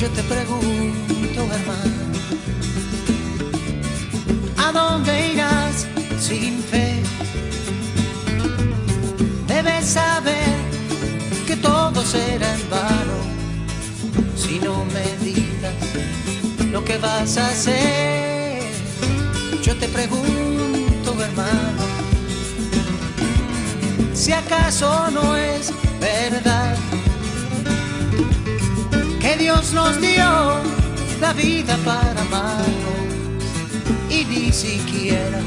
Yo te pregunto, hermano, ¿a dónde irás sin fe? Debes saber que todo será en vano si no me digas lo que vas a hacer. Yo te pregunto, hermano, si acaso no es verdad que Dios nos dio la vida para amarnos y ni siquiera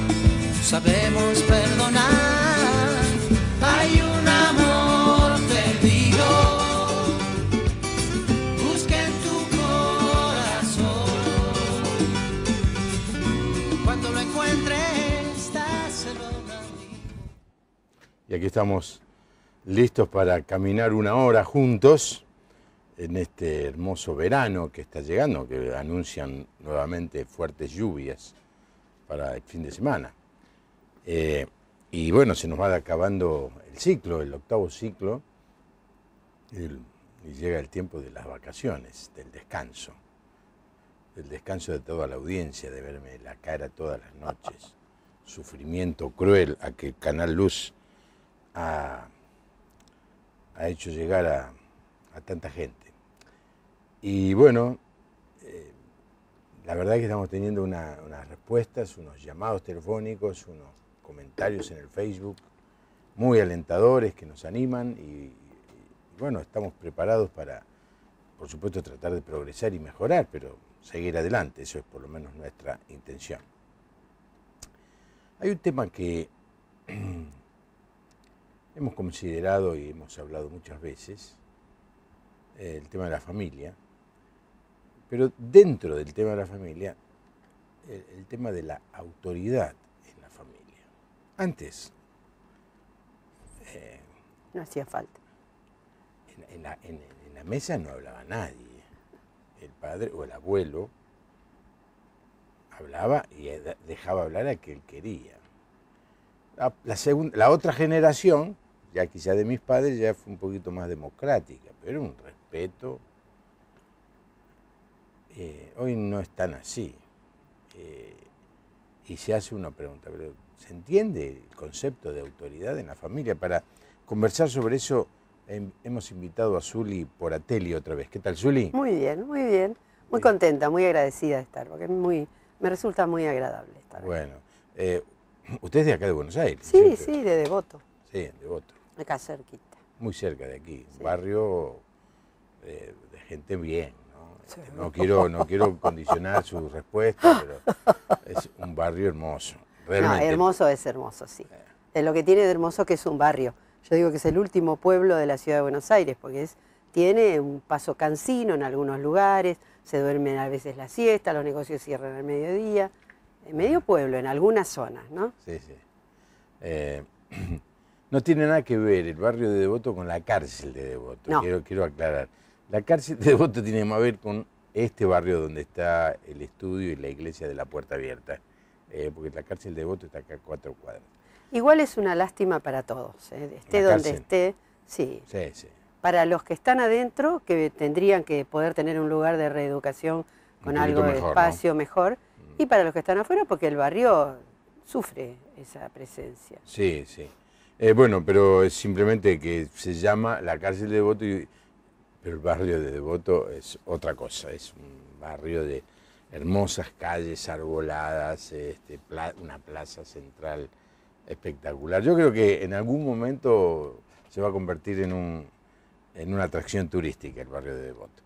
sabemos perdonar. Hay un amor perdido, busca en tu corazón. Cuando lo encuentres, dáselo a mí. Y aquí estamos listos para caminar una hora juntos en este hermoso verano que está llegando, que anuncian nuevamente fuertes lluvias para el fin de semana. Y bueno, se nos va acabando el ciclo, el octavo ciclo, y llega el tiempo de las vacaciones, del descanso de toda la audiencia, de verme la cara todas las noches, sufrimiento cruel a que Canal Luz ha hecho llegar a tanta gente. Y bueno, la verdad es que estamos teniendo unas respuestas, unos llamados telefónicos, unos comentarios en el Facebook, muy alentadores que nos animan y bueno, estamos preparados para, por supuesto, tratar de progresar y mejorar, pero seguir adelante, eso es por lo menos nuestra intención. Hay un tema que hemos considerado y hemos hablado muchas veces, el tema de la familia, pero dentro del tema de la familia, el tema de la autoridad en la familia. Antes, no hacía falta. En la mesa no hablaba nadie. El padre o el abuelo hablaba y dejaba hablar a quien quería. La otra generación, ya quizá de mis padres, ya fue un poquito más democrática, pero un respeto. Hoy no es tan así. Y se hace una pregunta, pero ¿se entiende el concepto de autoridad en la familia? Para conversar sobre eso hemos invitado a Zuli Poratelli otra vez. ¿Qué tal, Zuli? Muy bien, muy bien. Muy contenta, muy agradecida de estar, porque me resulta muy agradable estar. Bueno, usted es de acá de Buenos Aires. Sí, sí, de Devoto. Sí, de Devoto. Acá cerquita. Muy cerca de aquí, Sí. Un barrio de gente bien, ¿no? Sí. No quiero condicionar su respuesta, pero es un barrio hermoso. Realmente. No, hermoso, sí. Es lo que tiene de hermoso que es un barrio. Yo digo que es el último pueblo de la ciudad de Buenos Aires, porque tiene un paso cansino en algunos lugares, se duermen a veces la siesta, los negocios cierran al mediodía. Medio pueblo, en algunas zonas, ¿no? Sí, sí. No tiene nada que ver el barrio de Devoto con la cárcel de Devoto, No. quiero aclarar. La cárcel de Devoto tiene más que ver con este barrio donde está el estudio y la iglesia de la Puerta Abierta, porque la cárcel de Devoto está acá a 4 cuadras. Igual es una lástima para todos, esté La donde cárcel. esté, sí. Sí, sí. Para los que están adentro, que tendrían que poder tener un lugar de reeducación con Un poquito algo de mejor, espacio mejor, y para los que están afuera, porque el barrio sufre esa presencia. Sí, sí. Bueno, pero es simplemente que se llama la cárcel de Devoto, pero el barrio de Devoto es otra cosa, es un barrio de hermosas calles arboladas, una plaza central espectacular. Yo creo que en algún momento se va a convertir en una atracción turística el barrio de Devoto.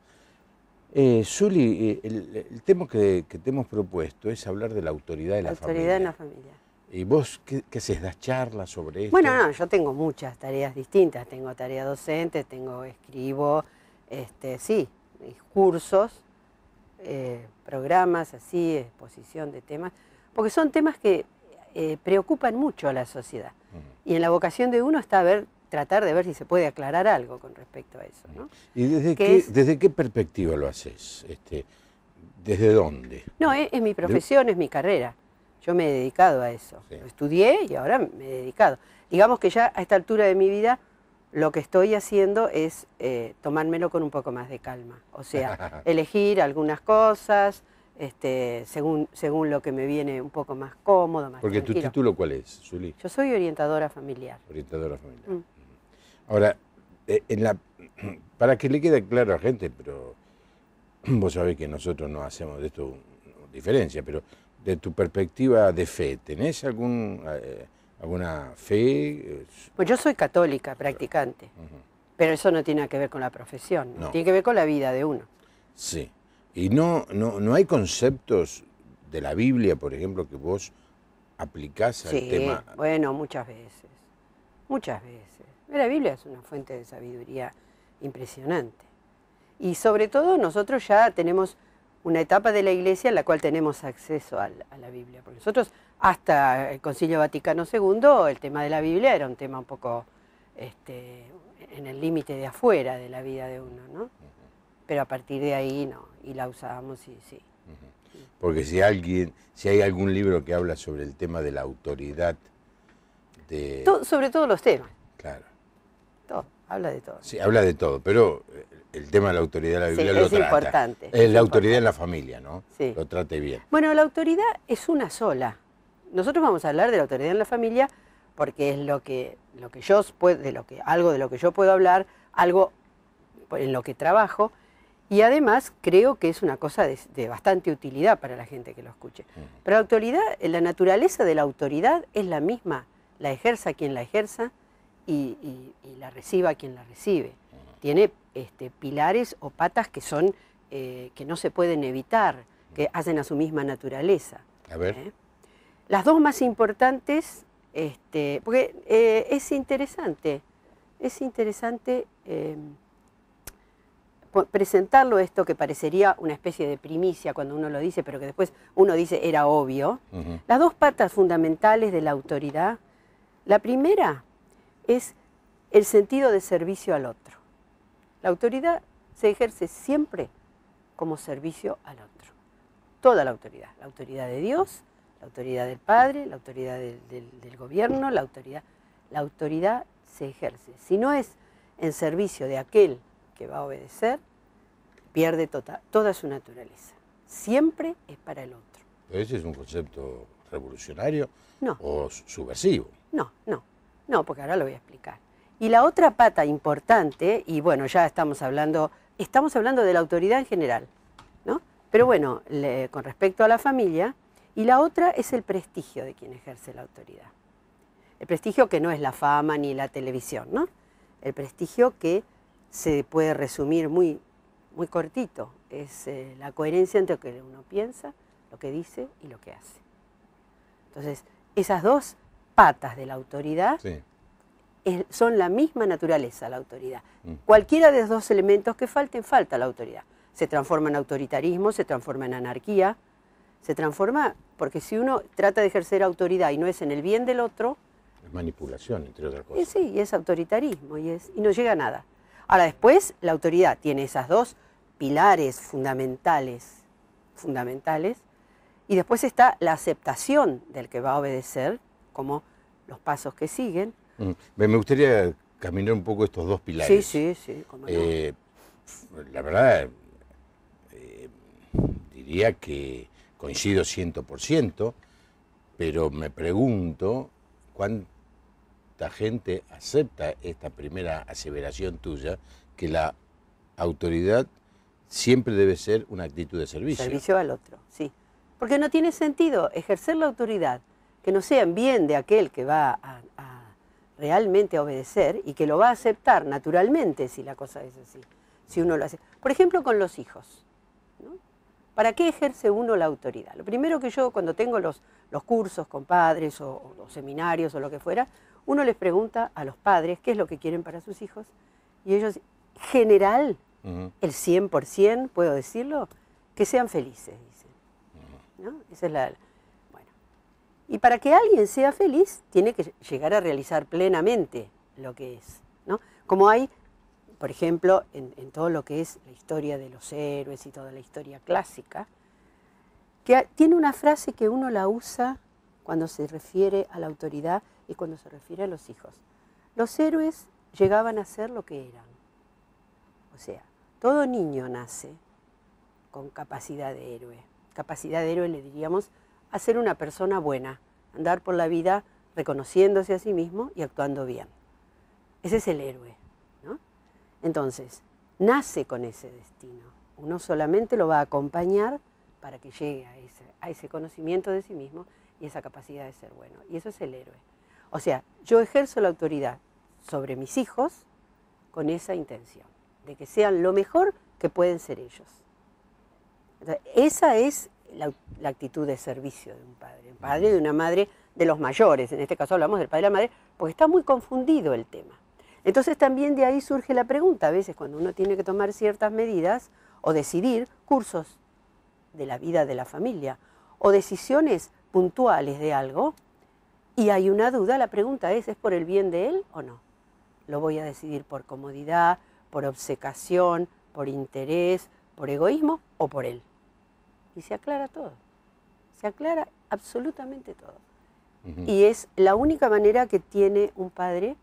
Zuli, el tema que te hemos propuesto es hablar de la autoridad de la familia. Autoridad en la familia. ¿Y vos qué haces? ¿Das charlas sobre esto? Bueno, no, yo tengo muchas tareas distintas. Tengo tarea docente, escribo, sí, cursos, programas así, exposición de temas, porque son temas que preocupan mucho a la sociedad. Y en la vocación de uno está tratar de ver si se puede aclarar algo con respecto a eso, ¿no? ¿Y desde qué perspectiva lo haces? ¿Desde dónde? No, es mi profesión, es mi carrera. Yo me he dedicado a eso. Sí. Lo estudié y ahora me he dedicado. Digamos que ya a esta altura de mi vida lo que estoy haciendo es tomármelo con un poco más de calma. O sea, elegir algunas cosas según lo que me viene un poco más cómodo, más Porque tranquilo. ¿tu título cuál es, Juli? Yo soy orientadora familiar. Orientadora familiar. Ahora, para que le quede claro a la gente, pero vos sabés que nosotros no hacemos de esto diferencia, pero de tu perspectiva de fe, ¿tenés alguna fe? Pues yo soy católica, practicante, pero eso no tiene que ver con la profesión, No. tiene que ver con la vida de uno. Sí. Y no hay conceptos de la Biblia, por ejemplo, que vos aplicás al tema. Bueno, muchas veces. La Biblia es una fuente de sabiduría impresionante. Y sobre todo nosotros ya tenemos una etapa de la Iglesia en la cual tenemos acceso a la Biblia. Porque nosotros, hasta el Concilio Vaticano II, el tema de la Biblia era un tema un poco en el límite de afuera de la vida de uno, ¿no? Pero a partir de ahí no, y la usábamos y sí. Porque si hay algún libro que habla sobre el tema de la autoridad de... Sobre todos los temas. Claro. Todo, habla de todo. Sí, habla de todo, pero el tema de la autoridad de la Biblia lo trata. Es importante. Es la autoridad en la familia, ¿no? Sí. Lo trate bien. Bueno, la autoridad es una sola. Nosotros vamos a hablar de la autoridad en la familia porque es algo de lo que yo puedo hablar, algo en lo que trabajo, y además creo que es una cosa de bastante utilidad para la gente que lo escuche. Pero la autoridad, la naturaleza de la autoridad es la misma, la ejerza quien la ejerza y la reciba quien la recibe. Tiene pilares o patas que son que no se pueden evitar, que hacen a su misma naturaleza. A ver. Las dos más importantes, porque es interesante presentarlo, esto que parecería una especie de primicia cuando uno lo dice, pero que después uno dice era obvio. Las dos patas fundamentales de la autoridad, la primera es el sentido de servicio al otro. La autoridad se ejerce siempre como servicio al otro. Toda la autoridad de Dios, la autoridad del Padre, la autoridad del gobierno, la autoridad se ejerce. Si no es en servicio de aquel que va a obedecer, pierde toda su naturaleza. Siempre es para el otro. ¿Ese es un concepto revolucionario No. o subversivo? No, porque ahora lo voy a explicar. Y la otra pata importante, y bueno, ya estamos hablando de la autoridad en general, ¿no? Pero bueno, con respecto a la familia, y la otra es el prestigio de quien ejerce la autoridad. El prestigio que no es la fama ni la televisión, ¿no? El prestigio que se puede resumir muy cortito, es la coherencia entre lo que uno piensa, lo que dice y lo que hace. Entonces, esas dos patas de la autoridad son la misma naturaleza, la autoridad. Cualquiera de los dos elementos que falta la autoridad. Se transforma en autoritarismo, se transforma en anarquía, se transforma, porque si uno trata de ejercer autoridad y no es en el bien del otro... Es manipulación, entre otras cosas. Sí, y es autoritarismo, y no llega a nada. Ahora, después, la autoridad tiene esas dos pilares fundamentales, y después está la aceptación del que va a obedecer, como los pasos que siguen. Me gustaría caminar un poco estos dos pilares. Sí, cómo no. La verdad, diría que coincido 100%, pero me pregunto cuánta gente acepta esta primera aseveración tuya, que la autoridad siempre debe ser una actitud de servicio. Servicio al otro, sí. Porque no tiene sentido ejercer la autoridad que no sea en bien de aquel que va a realmente obedecer y que lo va a aceptar naturalmente si la cosa es así, si uno lo hace. Por ejemplo, con los hijos, ¿no? ¿Para qué ejerce uno la autoridad? Lo primero que yo, cuando tengo los cursos con padres o seminarios o lo que fuera, uno les pregunta a los padres qué es lo que quieren para sus hijos, y ellos, general, el 100%, puedo decirlo, que sean felices, dicen. ¿No? Esa es bueno. Y para que alguien sea feliz, tiene que llegar a realizar plenamente lo que es, ¿no? Como hay, por ejemplo, en todo lo que es la historia de los héroes y toda la historia clásica, que tiene una frase que uno la usa cuando se refiere a la autoridad y cuando se refiere a los hijos. Los héroes llegaban a ser lo que eran. O sea, todo niño nace con capacidad de héroe. Capacidad de héroe le diríamos a ser una persona buena, andar por la vida reconociéndose a sí mismo y actuando bien. Ese es el héroe, ¿no? Entonces, nace con ese destino. Uno solamente lo va a acompañar para que llegue a ese conocimiento de sí mismo y esa capacidad de ser bueno. Y eso es el héroe. O sea, yo ejerzo la autoridad sobre mis hijos con esa intención, de que sean lo mejor que pueden ser ellos. Entonces, esa es la actitud de servicio de un padre y de una madre, de los mayores. En este caso hablamos del padre y la madre, porque está muy confundido el tema. Entonces también de ahí surge la pregunta, a veces cuando uno tiene que tomar ciertas medidas o decidir cursos de la vida de la familia o decisiones puntuales de algo, y hay una duda, la pregunta ¿es por el bien de él o no? ¿Lo voy a decidir por comodidad, por obcecación, por interés, por egoísmo o por él? Y se aclara todo, se aclara absolutamente todo. Y es la única manera que tiene un padre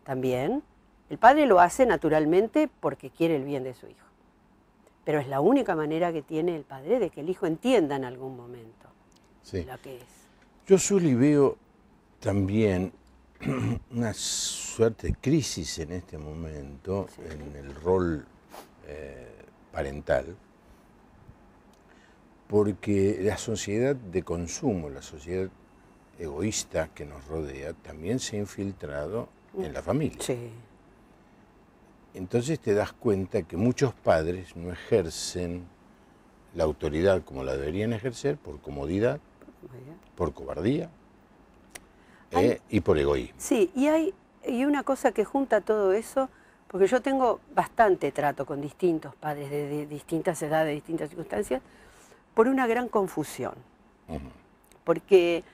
también. El padre lo hace naturalmente porque quiere el bien de su hijo, pero es la única manera que tiene el padre de que el hijo entienda en algún momento lo que es. Yo, Zuli, veo también una suerte de crisis en este momento en el rol parental, porque la sociedad de consumo, la sociedad egoísta que nos rodea, también se ha infiltrado en la familia. Sí. Entonces te das cuenta que muchos padres no ejercen la autoridad como la deberían ejercer por comodidad, por cobardía y por egoísmo. Sí, y hay una cosa que junta todo eso, porque yo tengo bastante trato con distintos padres de distintas edades, de distintas circunstancias, por una gran confusión. Porque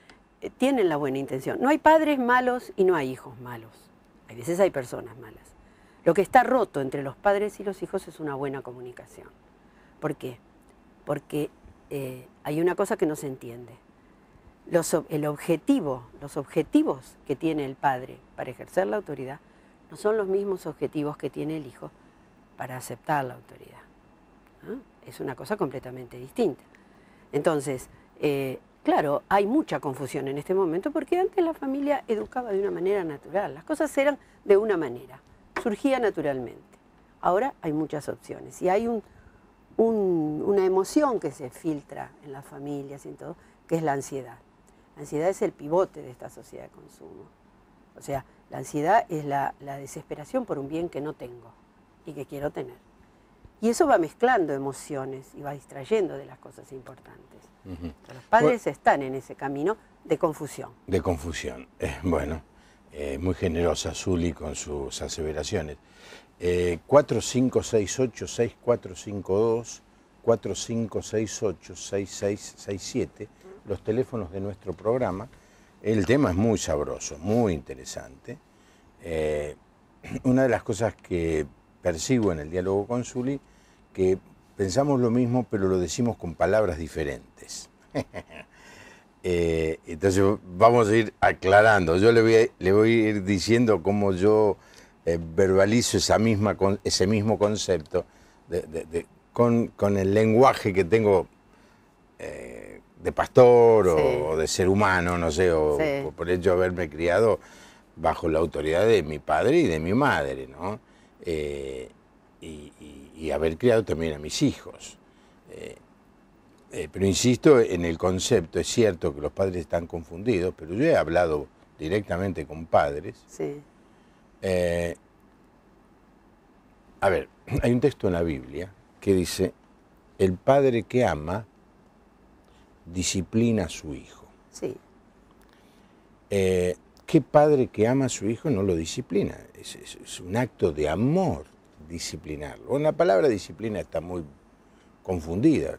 tienen la buena intención. No hay padres malos y no hay hijos malos. A veces hay personas malas. Lo que está roto entre los padres y los hijos es una buena comunicación. ¿Por qué? Porque hay una cosa que no se entiende. Los objetivos que tiene el padre para ejercer la autoridad no son los mismos objetivos que tiene el hijo para aceptar la autoridad, ¿no? Es una cosa completamente distinta. Entonces, claro, hay mucha confusión en este momento porque antes la familia educaba de una manera natural. Las cosas eran de una manera, surgía naturalmente. Ahora hay muchas opciones y hay una emoción que se filtra en las familias y en todo, que es la ansiedad. La ansiedad es el pivote de esta sociedad de consumo. O sea, la ansiedad es la desesperación por un bien que no tengo y que quiero tener. Y eso va mezclando emociones y va distrayendo de las cosas importantes. Los padres están en ese camino de confusión. De confusión. Bueno, muy generosa Zuli con sus aseveraciones. 4568-6452, 4568-6667, los teléfonos de nuestro programa. El tema es muy sabroso, muy interesante. Una de las cosas que percibo en el diálogo con Zuli, que pensamos lo mismo, pero lo decimos con palabras diferentes. Entonces vamos a ir aclarando. Yo le voy a ir diciendo cómo yo verbalizo ese mismo concepto con el lenguaje que tengo de pastor o de ser humano, no sé, o por el hecho de haberme criado bajo la autoridad de mi padre y de mi madre, ¿no? Y haber criado también a mis hijos. Pero insisto en el concepto, es cierto que los padres están confundidos, pero yo he hablado directamente con padres. Sí. A ver, hay un texto en la Biblia que dice, el padre que ama disciplina a su hijo. Sí. ¿Qué padre que ama a su hijo no lo disciplina? Es un acto de amor disciplinarlo. Bueno, la palabra disciplina está muy confundida.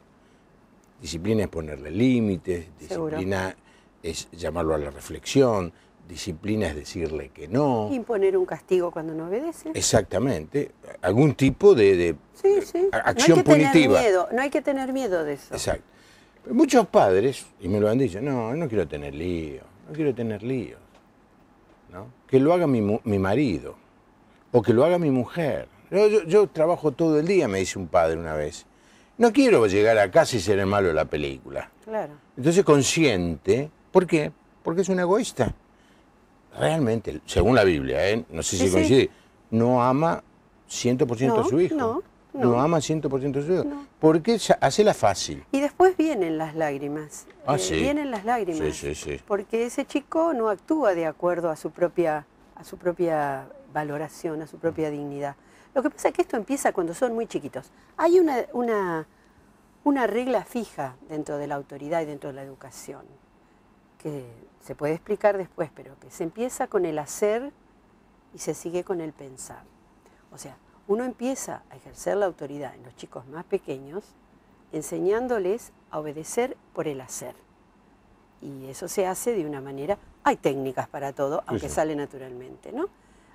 Disciplina es ponerle límites, disciplina es llamarlo a la reflexión, disciplina es decirle que no. Imponer un castigo cuando no obedece. Exactamente, algún tipo de acción punitiva. No hay que tener miedo de eso. Exacto. Pero muchos padres, y me lo han dicho, no quiero tener líos, no quiero tener líos, ¿no? Que lo haga mi marido. O que lo haga mi mujer. Yo trabajo todo el día, me dice un padre una vez. No quiero llegar a casa y ser el malo de la película. Claro. Entonces consciente, ¿por qué? Porque es un egoísta. Realmente, según la Biblia, no sé si coincide, no ama 100% a su hijo. No ama 100% a su hijo. No. Porque hacela fácil. Y después vienen las lágrimas. Sí. Vienen las lágrimas. Sí. Porque ese chico no actúa de acuerdo a su propia valoración, a su propia dignidad. Lo que pasa es que esto empieza cuando son muy chiquitos. Hay una regla fija dentro de la autoridad y dentro de la educación, que se puede explicar después, pero que se empieza con el hacer y se sigue con el pensar. O sea, uno empieza a ejercer la autoridad en los chicos más pequeños, enseñándoles a obedecer por el hacer. Y eso se hace de una manera, hay técnicas para todo, aunque sale naturalmente, ¿no?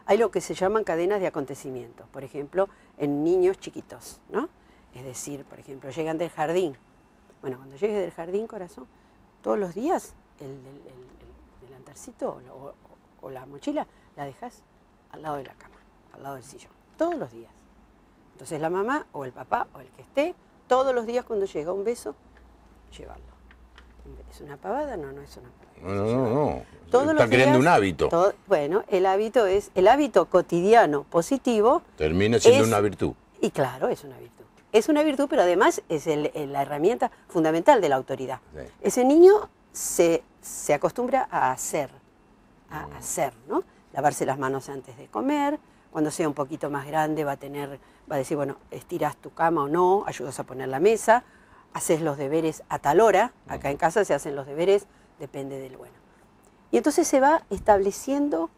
Hay lo que se llaman cadenas de acontecimientos, por ejemplo, en niños chiquitos, ¿no? Es decir, por ejemplo, llegan del jardín. Bueno, cuando llegues del jardín, corazón, todos los días el delantarcito o la mochila la dejas al lado de la cama, al lado del sillón, todos los días. Entonces la mamá o el papá o el que esté, todos los días cuando llega un beso, llévalo. ¿Es una pavada? No, no es una pavada. No. Todos Está creando un hábito. Bueno, el hábito cotidiano positivo. Termina siendo una virtud. Y claro, es una virtud. Es una virtud, pero además es la herramienta fundamental de la autoridad. Sí. Ese niño se acostumbra a hacer, ¿no? Lavarse las manos antes de comer. Cuando sea un poquito más grande va a decir, bueno, estiras tu cama o no, ayudas a poner la mesa, haces los deberes a tal hora. Acá en casa se hacen los deberes, depende del bueno. Y entonces se va estableciendo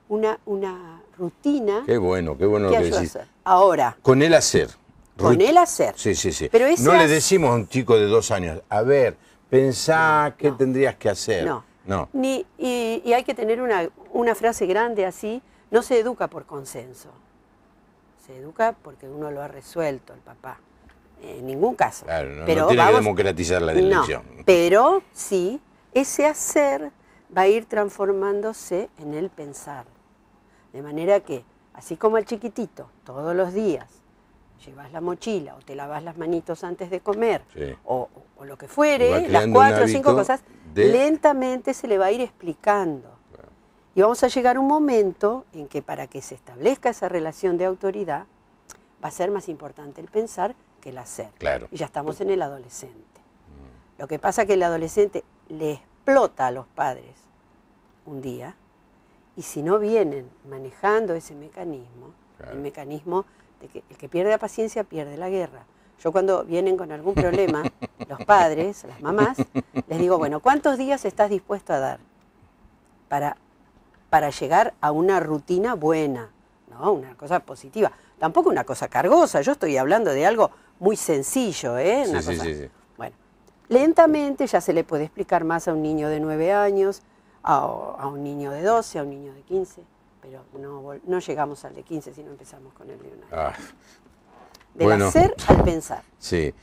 una rutina. Qué bueno que decís. Ahora. Con el hacer. Con el hacer. Sí. Pero no le decimos a un chico de 2 años, a ver, pensá qué tendrías que hacer. No. Y hay que tener una frase grande así, no se educa por consenso. Se educa porque uno lo ha resuelto, el papá. En ningún caso. Claro, no tiene que democratizar la elección. No, pero sí, ese hacer va a ir transformándose en el pensar. De manera que, así como el chiquitito, todos los días, llevas la mochila o te lavas las manitos antes de comer, o lo que fuere, las 4 o 5 cosas, lentamente se le va a ir explicando. Claro. Y vamos a llegar a un momento en que para que se establezca esa relación de autoridad, va a ser más importante el pensar que el hacer. Claro. Y ya estamos en el adolescente. Lo que pasa es que el adolescente le explota a los padres un día, y si no vienen manejando ese mecanismo, el mecanismo de que el que pierde la paciencia pierde la guerra. Yo cuando vienen con algún problema, los padres, las mamás, les digo, bueno, ¿cuántos días estás dispuesto a dar para llegar a una rutina buena? ¿No? Una cosa positiva. Tampoco una cosa cargosa, yo estoy hablando de algo muy sencillo, ¿eh? Sí. Bueno, lentamente ya se le puede explicar más a un niño de 9 años, a un niño de 12, a un niño de 15, pero no llegamos al de 15 si no empezamos con el de 1 año. Del hacer al pensar. Sí.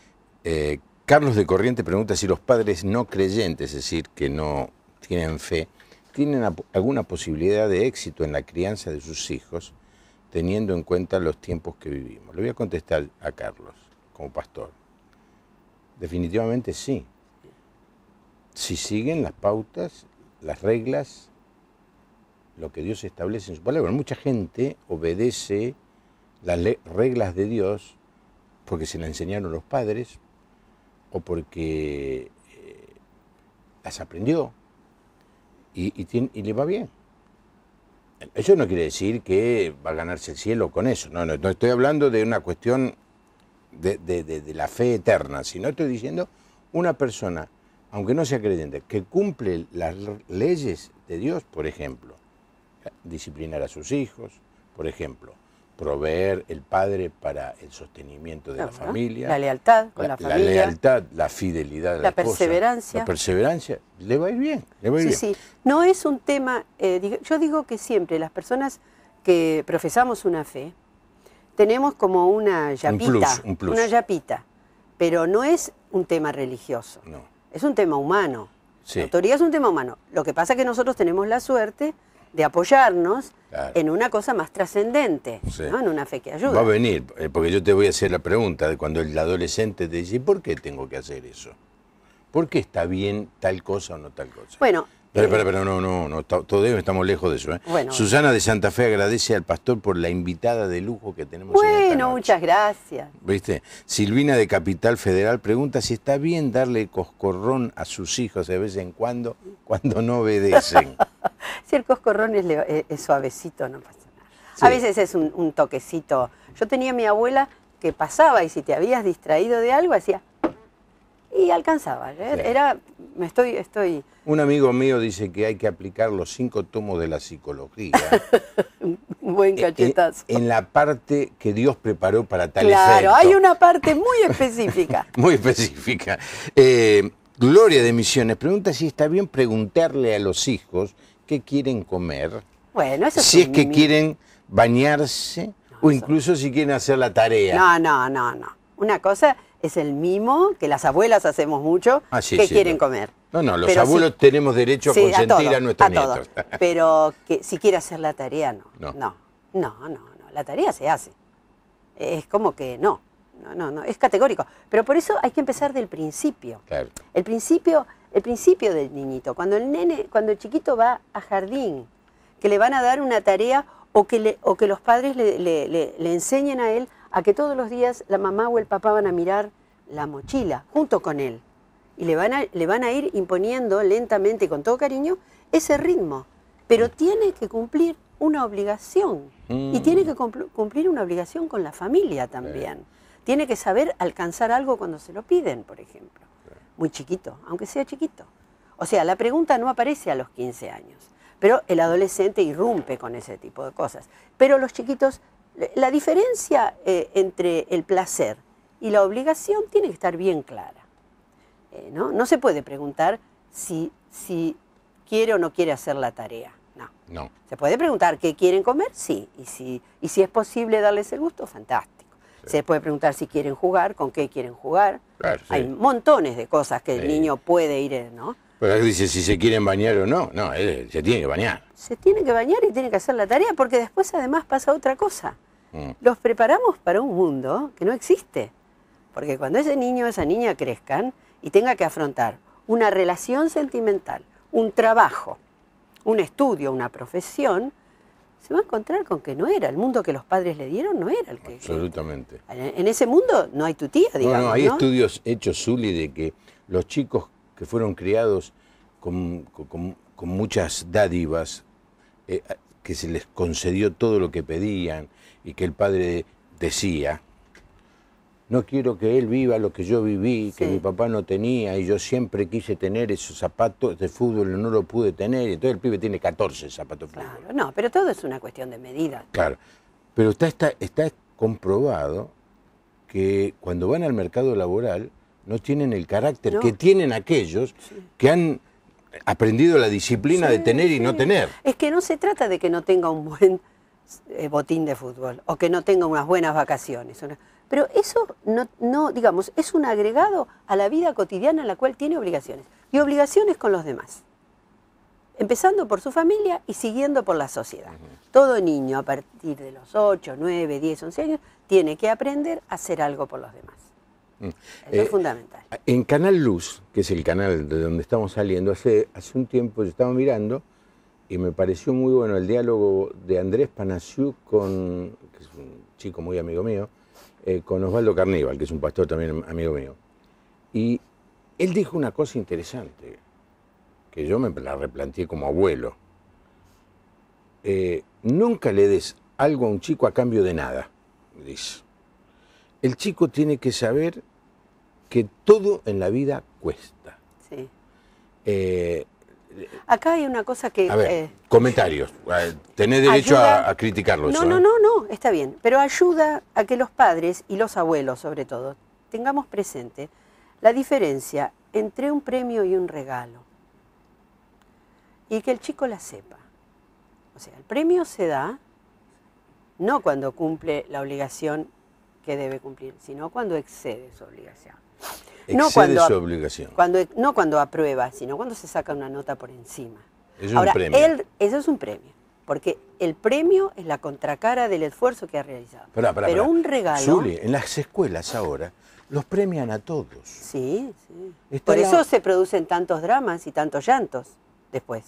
Carlos de Corriente pregunta si los padres no creyentes, es decir, que no tienen fe, tienen alguna posibilidad de éxito en la crianza de sus hijos, teniendo en cuenta los tiempos que vivimos. Le voy a contestar a Carlos, como pastor. Definitivamente sí. Si siguen las pautas, las reglas, lo que Dios establece en su palabra. Mucha gente obedece las reglas de Dios porque se las enseñaron los padres o porque las aprendió y le va bien. Eso no quiere decir que va a ganarse el cielo con eso. No estoy hablando de una cuestión de la fe eterna, sino estoy diciendo una persona, aunque no sea creyente, que cumple las leyes de Dios, por ejemplo, disciplinar a sus hijos, por ejemplo, proveer el padre para el sostenimiento de la familia. La lealtad con la familia. La lealtad, la fidelidad de la perseverancia. La perseverancia, le va a ir bien. Sí. No es un tema, yo digo que siempre las personas que profesamos una fe, tenemos como una yapita, un plus. Una yapita, pero no es un tema religioso, es un tema humano. Sí. La autoridad es un tema humano. Lo que pasa es que nosotros tenemos la suerte de apoyarnos Claro. en una cosa más trascendente, Sí. ¿no? En una fe que ayuda. Va a venir, porque yo te voy a hacer la pregunta de cuando el adolescente te dice, ¿y por qué tengo que hacer eso? ¿Por qué está bien tal cosa o no tal cosa? Bueno, Pero no, todavía estamos lejos de eso. Bueno. Susana de Santa Fe agradece al pastor por la invitada de lujo que tenemos en esta bueno, noche. muchas gracias. ¿Viste? Silvina de Capital Federal pregunta si está bien darle coscorrón a sus hijos de vez en cuando no obedecen. Si el coscorrón es suavecito, no pasa nada. Sí. A veces es un toquecito. Yo tenía a mi abuela que pasaba y si te habías distraído de algo, hacía... Y alcanzaba. Sí. Estoy... Un amigo mío dice que hay que aplicar los 5 tomos de la psicología Un buen cachetazo. en la parte que Dios preparó para tal Claro, efecto. hay una parte muy específica. Muy específica. Gloria de Misiones pregunta si está bien preguntarle a los hijos qué quieren comer, Bueno, eso si es un que mimo. quieren bañarse o incluso si quieren hacer la tarea. No. Una cosa es el mimo, que las abuelas hacemos mucho, Ah, sí, que sí, quieren pero- comer. No, los Pero abuelos tenemos derecho a sí, consentir a nuestros todo. nietos. Pero que si quiere hacer la tarea, No. No. La tarea se hace. Es como que no, es categórico. Pero por eso hay que empezar del principio. Claro. El principio del niñito. Cuando el chiquito va a jardín, que le van a dar una tarea o que los padres le enseñen a él a que todos los días la mamá o el papá van a mirar la mochila junto con él. Y le van a ir imponiendo lentamente y con todo cariño ese ritmo. Pero tiene que cumplir una obligación. Y tiene que cumplir una obligación con la familia también. Tiene que saber alcanzar algo cuando se lo piden, por ejemplo. Muy chiquito, aunque sea chiquito. O sea, la pregunta no aparece a los 15 años. Pero el adolescente irrumpe con ese tipo de cosas. Pero los chiquitos, la diferencia entre el placer y la obligación tiene que estar bien clara. No se puede preguntar si quiere o no quiere hacer la tarea. No. Se puede preguntar qué quieren comer, sí. Y si es posible darles el gusto, fantástico. Sí. Se puede preguntar si quieren jugar, con qué quieren jugar. Claro, sí. Hay montones de cosas que el Sí. niño puede ir, ¿no? Pero él dice si se quieren bañar o no. No, él se tiene que bañar. Se tiene que bañar y tiene que hacer la tarea porque después además pasa otra cosa. Mm. Los preparamos para un mundo que no existe. Porque cuando ese niño o esa niña crezcan y tenga que afrontar una relación sentimental, un trabajo, un estudio, una profesión, se va a encontrar con que no era. El mundo que los padres le dieron no era el que... Absolutamente. En ese mundo no hay tu tía, digamos, No, hay ¿no? estudios hechos, Zuli, de que los chicos que fueron criados con muchas dádivas, que se les concedió todo lo que pedían y que el padre decía, no quiero que él viva lo que yo viví, que Sí. mi papá no tenía y yo siempre quise tener esos zapatos de fútbol y no lo pude tener, y entonces el pibe tiene 14 zapatos de fútbol. Claro, no, pero todo es una cuestión de medida. Claro, pero está comprobado que cuando van al mercado laboral no tienen el carácter No. que tienen aquellos que han aprendido la disciplina de tener y no tener. Es que no se trata de que no tenga un buen botín de fútbol o que no tenga unas buenas vacaciones. Pero eso no, digamos, es un agregado a la vida cotidiana en la cual tiene obligaciones. Y obligaciones con los demás. Empezando por su familia y siguiendo por la sociedad. Todo niño a partir de los 8, 9, 10, 11 años tiene que aprender a hacer algo por los demás. Eso es fundamental. En Canal Luz, que es el canal de donde estamos saliendo, hace un tiempo yo estaba mirando y me pareció muy bueno el diálogo de Andrés Panasiuk que es un chico muy amigo mío, con Osvaldo Carníbal, que es un pastor también amigo mío. Y él dijo una cosa interesante, que yo me la replanteé como abuelo. Nunca le des algo a un chico a cambio de nada, dice. El chico tiene que saber que todo en la vida cuesta. Sí. Eh, Acá hay una cosa que... a ver, comentarios. Tenés derecho ayuda- a criticarlo eso. No, está bien. Pero ayuda a que los padres y los abuelos, sobre todo, tengamos presente la diferencia entre un premio y un regalo. Y que el chico la sepa. O sea, el premio se da no cuando cumple la obligación que debe cumplir, sino cuando excede su obligación. Excede su obligación. No cuando aprueba, sino cuando se saca una nota por encima. Eso es Ahora, un premio. eso es un premio. porque el premio es la contracara del esfuerzo que ha realizado. Pero un regalo... Zuli, en las escuelas ahora los premian a todos. Sí, sí. Por eso se producen tantos dramas y tantos llantos después.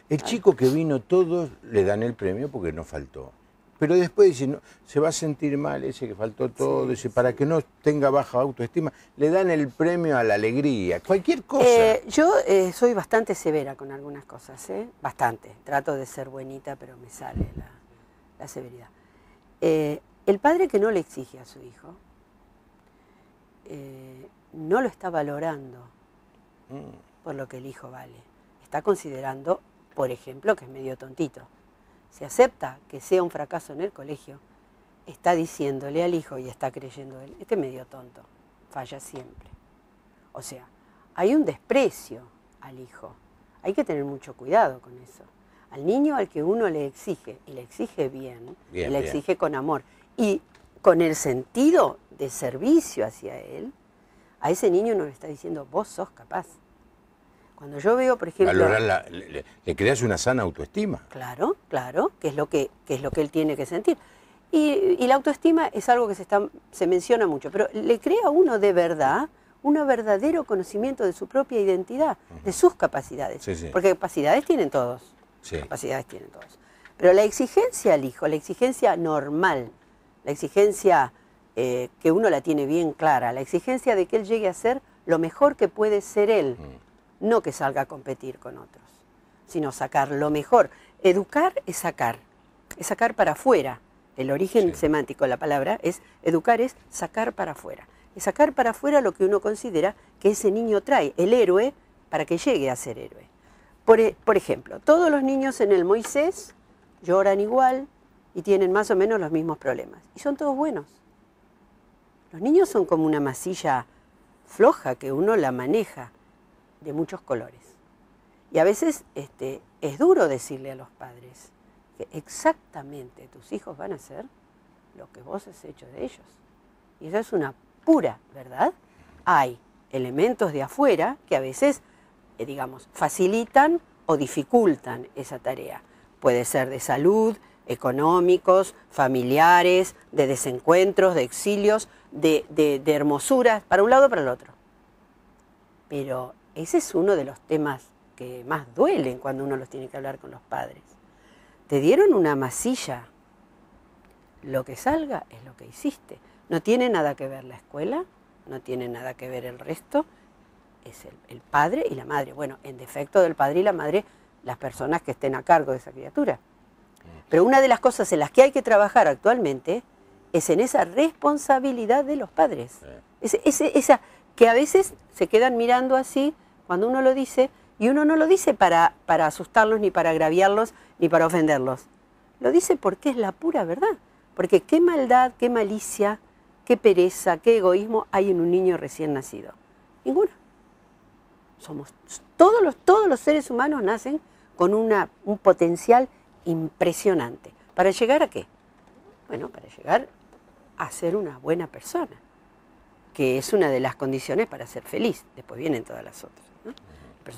El chico que vino, todos le dan el premio porque no faltó. Pero después dice, no, se va a sentir mal ese que faltó todo, sí, dice, para que no tenga baja autoestima, le dan el premio a la alegría, cualquier cosa. Yo soy bastante severa con algunas cosas, bastante. Trato de ser buenita, pero me sale la severidad. El padre que no le exige a su hijo, no lo está valorando por lo que el hijo vale. Está considerando, por ejemplo, que es medio tontito. Si acepta que sea un fracaso en el colegio, está diciéndole al hijo y está creyendo él, este es medio tonto, falla siempre. O sea, hay un desprecio al hijo. Hay que tener mucho cuidado con eso. Al niño al que uno le exige, y le exige bien, y le exige con amor, y con el sentido de servicio hacia él, a ese niño no le está diciendo, vos sos capaz. Cuando yo veo, por ejemplo... le creas una sana autoestima. Claro, claro, que es lo que él tiene que sentir. Y la autoestima es algo que se menciona mucho, pero le crea a uno de verdad un verdadero conocimiento de su propia identidad, de sus capacidades. Sí, sí. Porque capacidades tienen todos. Sí. Capacidades tienen todos. Pero la exigencia al hijo, la exigencia normal, la exigencia que uno la tiene bien clara, la exigencia de que él llegue a ser lo mejor que puede ser él. No que salga a competir con otros, sino sacar lo mejor. Educar es sacar para afuera. El origen semántico de la palabra es educar, es sacar para afuera. Es sacar para afuera lo que uno considera que ese niño trae, el héroe, para que llegue a ser héroe. Por ejemplo, todos los niños en el Moisés lloran igual y tienen más o menos los mismos problemas. Y son todos buenos. Los niños son como una masilla floja que uno la maneja, de muchos colores. Y a veces es duro decirle a los padres que exactamente tus hijos van a hacer lo que vos has hecho de ellos. Y eso es una pura verdad. Hay elementos de afuera que a veces, digamos, facilitan o dificultan esa tarea. Puede ser de salud, económicos, familiares, de desencuentros, de exilios, de hermosuras, para un lado o para el otro. Pero ese es uno de los temas que más duelen cuando uno los tiene que hablar con los padres. Te dieron una masilla, lo que salga es lo que hiciste. No tiene nada que ver la escuela, no tiene nada que ver el resto, es el padre y la madre. Bueno, en defecto del padre y la madre, las personas que estén a cargo de esa criatura. Pero una de las cosas en las que hay que trabajar actualmente es en esa responsabilidad de los padres. Esa que a veces se quedan mirando así cuando uno lo dice, y uno no lo dice para asustarlos, ni para agraviarlos, ni para ofenderlos. Lo dice porque es la pura verdad. Porque qué maldad, qué malicia, qué pereza, qué egoísmo hay en un niño recién nacido. Ninguno. Todos los seres humanos nacen con un potencial impresionante. ¿Para llegar a qué? Bueno, para llegar a ser una buena persona, que es una de las condiciones para ser feliz. Después vienen todas las otras, ¿no?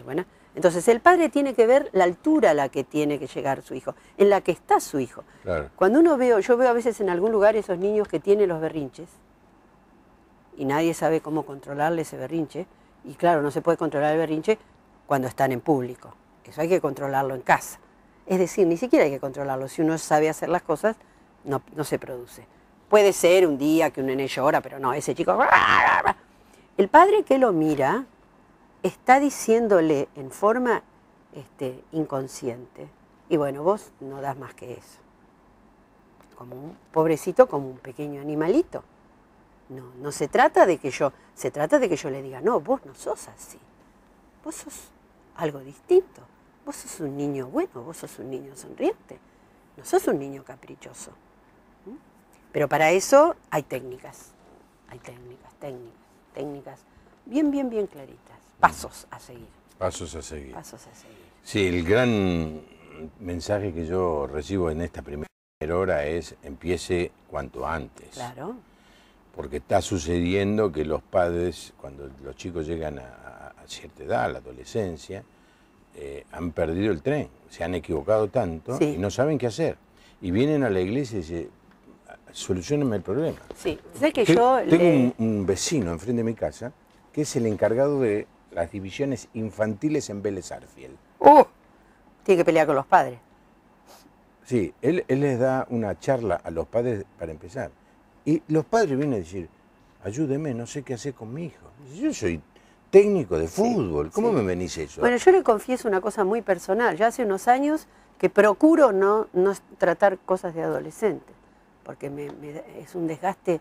Bueno, entonces el padre tiene que ver la altura a la que tiene que llegar su hijo, en la que está su hijo. Claro. Cuando yo veo a veces en algún lugar esos niños que tienen los berrinches, y nadie sabe cómo controlarle ese berrinche, y claro, no se puede controlar el berrinche cuando están en público. Eso hay que controlarlo en casa. Es decir, ni siquiera hay que controlarlo. Si uno sabe hacer las cosas, no se produce. Puede ser un día que un nene llora, pero no, ese chico... El padre que lo mira está diciéndole en forma inconsciente, y bueno, vos no das más que eso. Como un pobrecito, como un pequeño animalito. No se trata de que yo le diga, no, vos no sos así. Vos sos algo distinto. Vos sos un niño bueno, vos sos un niño sonriente. No sos un niño caprichoso. Pero para eso hay técnicas. Hay técnicas bien claritas. Pasos a seguir. Pasos a seguir. Pasos a seguir. Sí, el gran mensaje que yo recibo en esta primera hora es empiece cuanto antes. Claro. Porque está sucediendo que los padres, cuando los chicos llegan a cierta edad, a la adolescencia, han perdido el tren, se han equivocado tanto Sí. y no saben qué hacer. Y vienen a la iglesia y dicen, solucionenme el problema. Sí, sé que Tengo un vecino enfrente de mi casa que es el encargado de las divisiones infantiles en Vélez Arfiel. Tiene que pelear con los padres. Sí, él les da una charla a los padres para empezar. Y los padres vienen a decir, ayúdeme, no sé qué hacer con mi hijo. Yo soy técnico de fútbol, ¿cómo me venís eso? Bueno, yo le confieso una cosa muy personal. Ya hace unos años que procuro no tratar cosas de adolescentes, porque es un desgaste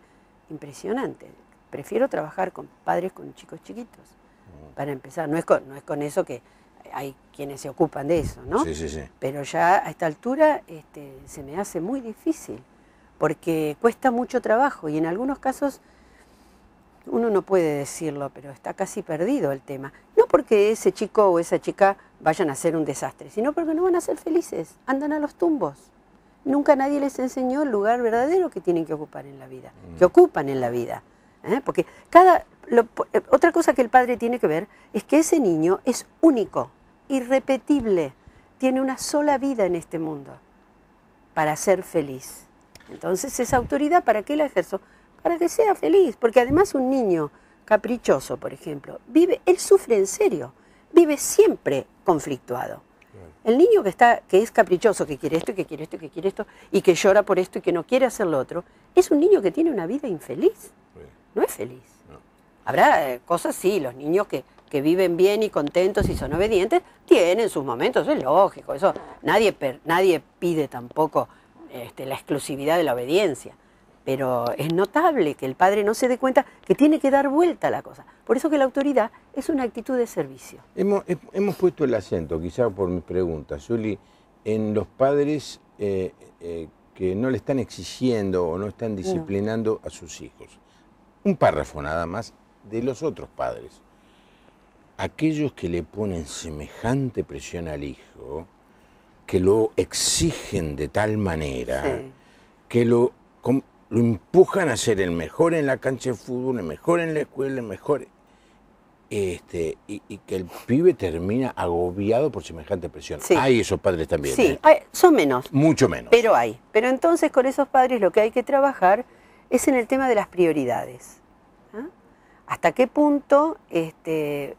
impresionante. Prefiero trabajar con padres con chicos chiquitos, para empezar. No es con eso que hay quienes se ocupan de eso, ¿no? Sí, sí, sí. Pero ya a esta altura se me hace muy difícil, porque cuesta mucho trabajo y en algunos casos uno no puede decirlo, pero está casi perdido el tema. No porque ese chico o esa chica vayan a ser un desastre, sino porque no van a ser felices, andan a los tumbos. Nunca nadie les enseñó el lugar verdadero que tienen que ocupar en la vida, que ocupan en la vida. Porque otra cosa que el padre tiene que ver es que ese niño es único, irrepetible, tiene una sola vida en este mundo para ser feliz. Entonces esa autoridad, ¿para qué la ejerzo? Para que sea feliz, porque además un niño caprichoso, por ejemplo, él sufre en serio, vive siempre conflictuado. El niño que es caprichoso, que quiere esto, y que quiere esto, y que quiere esto, y que llora por esto y que no quiere hacer lo otro, es un niño que tiene una vida infeliz, no es feliz. No. Habrá cosas, sí, los niños que viven bien y contentos y son obedientes, tienen sus momentos, es lógico, eso nadie pide tampoco la exclusividad de la obediencia. Pero es notable que el padre no se dé cuenta que tiene que dar vuelta a la cosa. Por eso que la autoridad es una actitud de servicio. Hemos puesto el acento, quizá por mis preguntas, Zuli, en los padres que no le están exigiendo o no están disciplinando a sus hijos. Un párrafo nada más de los otros padres. Aquellos que le ponen semejante presión al hijo, que lo exigen de tal manera, que lo empujan a ser el mejor en la cancha de fútbol, el mejor en la escuela, el mejor... y que el pibe termina agobiado por semejante presión. Sí. Hay esos padres también. Sí, son menos. Mucho menos. Pero hay. Pero entonces con esos padres lo que hay que trabajar es en el tema de las prioridades. ¿Hasta qué punto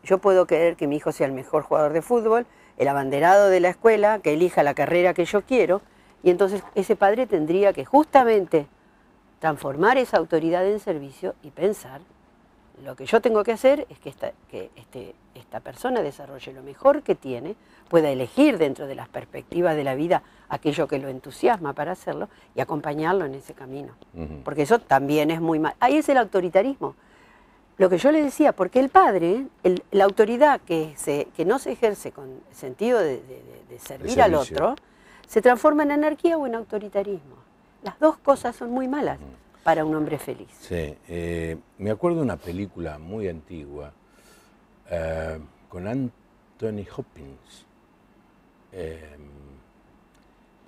yo puedo querer que mi hijo sea el mejor jugador de fútbol, el abanderado de la escuela, que elija la carrera que yo quiero? Y entonces ese padre tendría que justamente transformar esa autoridad en servicio y pensar, lo que yo tengo que hacer es que esta persona desarrolle lo mejor que tiene, pueda elegir dentro de las perspectivas de la vida aquello que lo entusiasma para hacerlo y acompañarlo en ese camino. Porque eso también es muy mal. Ahí es el autoritarismo. Lo que yo le decía, porque el padre, la autoridad que no se ejerce con sentido de servir al otro, se transforma en anarquía o en autoritarismo. Las dos cosas son muy malas para un hombre feliz. Sí, me acuerdo de una película muy antigua con Anthony Hopkins.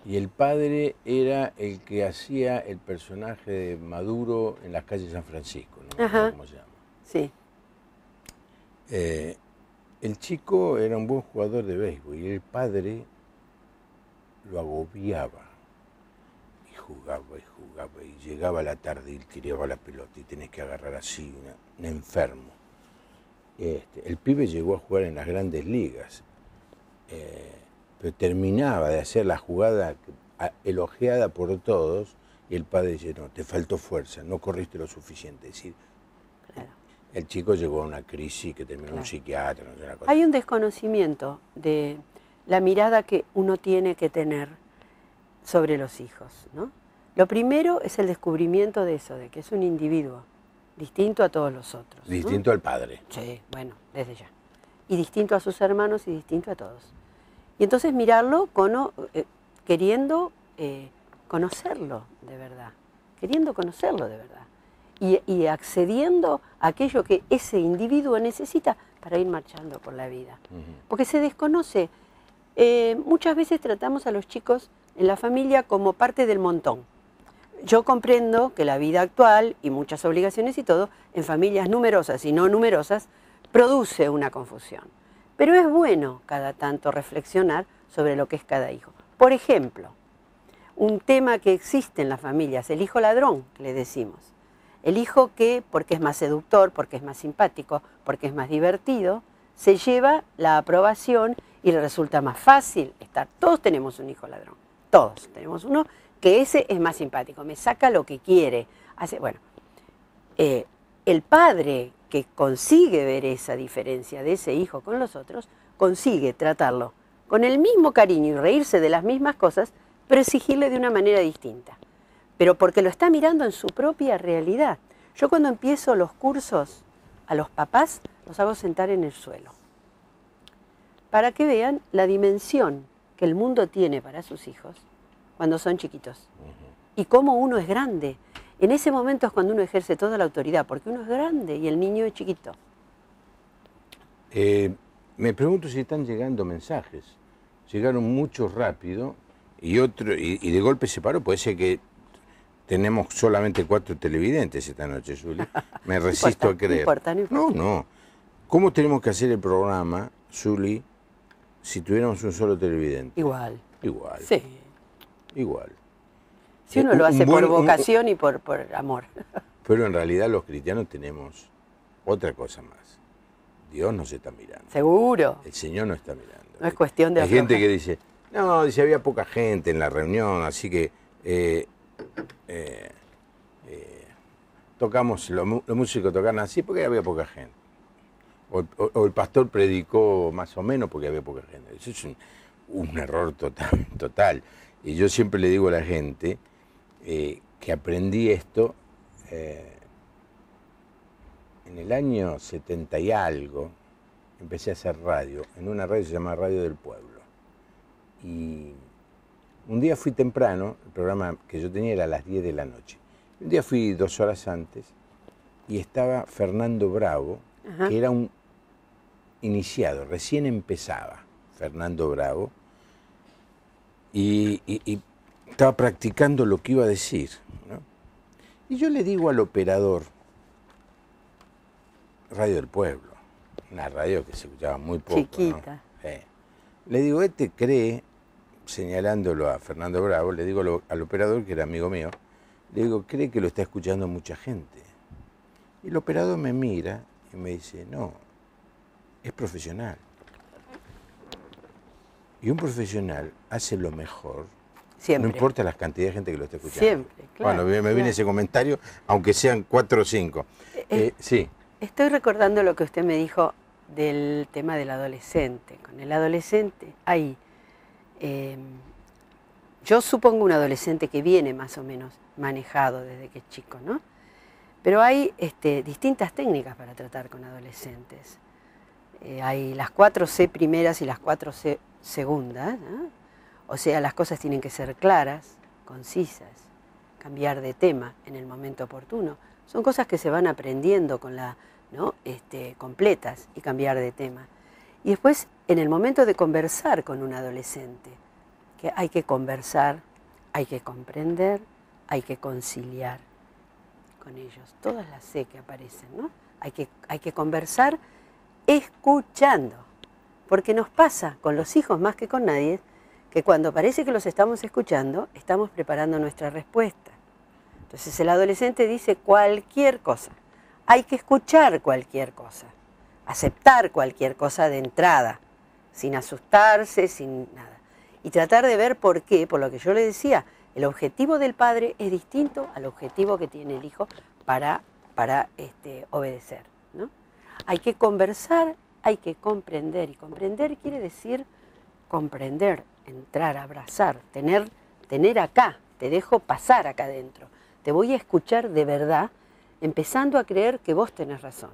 Y el padre era el que hacía el personaje de Maduro en las calles de San Francisco, no me acuerdo cómo se llama. Sí. El chico era un buen jugador de béisbol y el padre lo agobiaba. Jugaba y llegaba la tarde y tiraba la pelota y tenés que agarrar así, un enfermo. El pibe llegó a jugar en las grandes ligas, pero terminaba de hacer la jugada elogiada por todos y el padre dice, no, te faltó fuerza, no corriste lo suficiente. Es decir, el chico llegó a una crisis que terminó en un psiquiatra. No sé, una cosa. Hay un desconocimiento de la mirada que uno tiene que tener sobre los hijos, ¿no? Lo primero es el descubrimiento de eso, de que es un individuo distinto a todos los otros. Distinto al padre. Sí, bueno, desde ya. Y distinto a sus hermanos y distinto a todos. Y entonces mirarlo queriendo conocerlo de verdad, queriendo conocerlo de verdad. Y accediendo a aquello que ese individuo necesita para ir marchando por la vida. Porque se desconoce. Muchas veces tratamos a los chicos en la familia como parte del montón. Yo comprendo que la vida actual y muchas obligaciones y todo, en familias numerosas y no numerosas, produce una confusión. Pero es bueno cada tanto reflexionar sobre lo que es cada hijo. Por ejemplo, un tema que existe en las familias, el hijo ladrón, que le decimos. El hijo que, porque es más seductor, porque es más simpático, porque es más divertido, se lleva la aprobación y le resulta más fácil estar. Todos tenemos un hijo ladrón, todos tenemos uno que ese es más simpático, me saca lo que quiere. El padre que consigue ver esa diferencia de ese hijo con los otros, consigue tratarlo con el mismo cariño y reírse de las mismas cosas, pero exigirle de una manera distinta. Pero porque lo está mirando en su propia realidad. Yo cuando empiezo los cursos a los papás, los hago sentar en el suelo, para que vean la dimensión que el mundo tiene para sus hijos cuando son chiquitos. Y cómo uno es grande. En ese momento es cuando uno ejerce toda la autoridad, porque uno es grande y el niño es chiquito. Me pregunto si están llegando mensajes. Llegaron muchos rápido y de golpe se paró. Puede ser que tenemos solamente 4 televidentes esta noche, Zuli. Me resisto a creer. No importa. No. ¿Cómo tenemos que hacer el programa, Zuli, si tuviéramos un solo televidente? Igual. Sí. Igual. Si uno lo hace por vocación y por amor. Pero en realidad los cristianos tenemos otra cosa más. Dios nos está mirando. Seguro. El Señor nos está mirando. No es cuestión de... Hay gente que dice, no, dice, había poca gente en la reunión, así que tocamos, los músicos tocaron así porque había poca gente. O el pastor predicó más o menos porque había poca gente. Eso es un error total. Y yo siempre le digo a la gente que aprendí esto en el año 70 y algo. Empecé a hacer radio, en una radio que se llama Radio del Pueblo. Y un día fui temprano, el programa que yo tenía era a las 10 de la noche. Un día fui 2 horas antes y estaba Fernando Bravo, que era un iniciado, recién empezaba Fernando Bravo, y estaba practicando lo que iba a decir, ¿no? Y yo le digo al operador, Radio del Pueblo, una radio que se escuchaba muy poco, chiquita, ¿no? Le digo, cree, señalándolo a Fernando Bravo, le digo al operador, que era amigo mío, le digo, cree que lo está escuchando mucha gente. Y el operador me mira y me dice, no, es profesional. Y un profesional hace lo mejor, siempre. No importa la cantidad de gente que lo esté escuchando. Siempre, claro. Bueno, me viene ese comentario, aunque sean 4 o 5. Sí. Estoy recordando lo que usted me dijo del tema del adolescente. Con el adolescente hay, yo supongo un adolescente que viene más o menos manejado desde que es chico, ¿no? Pero hay distintas técnicas para tratar con adolescentes. Hay las 4C primeras y las 4C segundas, ¿no? O sea, las cosas tienen que ser claras, concisas, cambiar de tema en el momento oportuno. Son cosas que se van aprendiendo con completas y cambiar de tema. Y después, en el momento de conversar con un adolescente, que hay que conversar, hay que comprender, hay que conciliar con ellos. Todas las C que aparecen, ¿no? Hay que conversar escuchando, porque nos pasa con los hijos más que con nadie, que cuando parece que los estamos escuchando, estamos preparando nuestra respuesta. Entonces el adolescente dice cualquier cosa, hay que escuchar cualquier cosa, aceptar cualquier cosa de entrada, sin asustarse, sin nada. Y tratar de ver por qué, por lo que yo le decía, el objetivo del padre es distinto al objetivo que tiene el hijo para obedecer, ¿no? Hay que conversar, hay que comprender, y comprender quiere decir comprender, entrar, abrazar, tener acá, te dejo pasar acá adentro, te voy a escuchar de verdad, empezando a creer que vos tenés razón.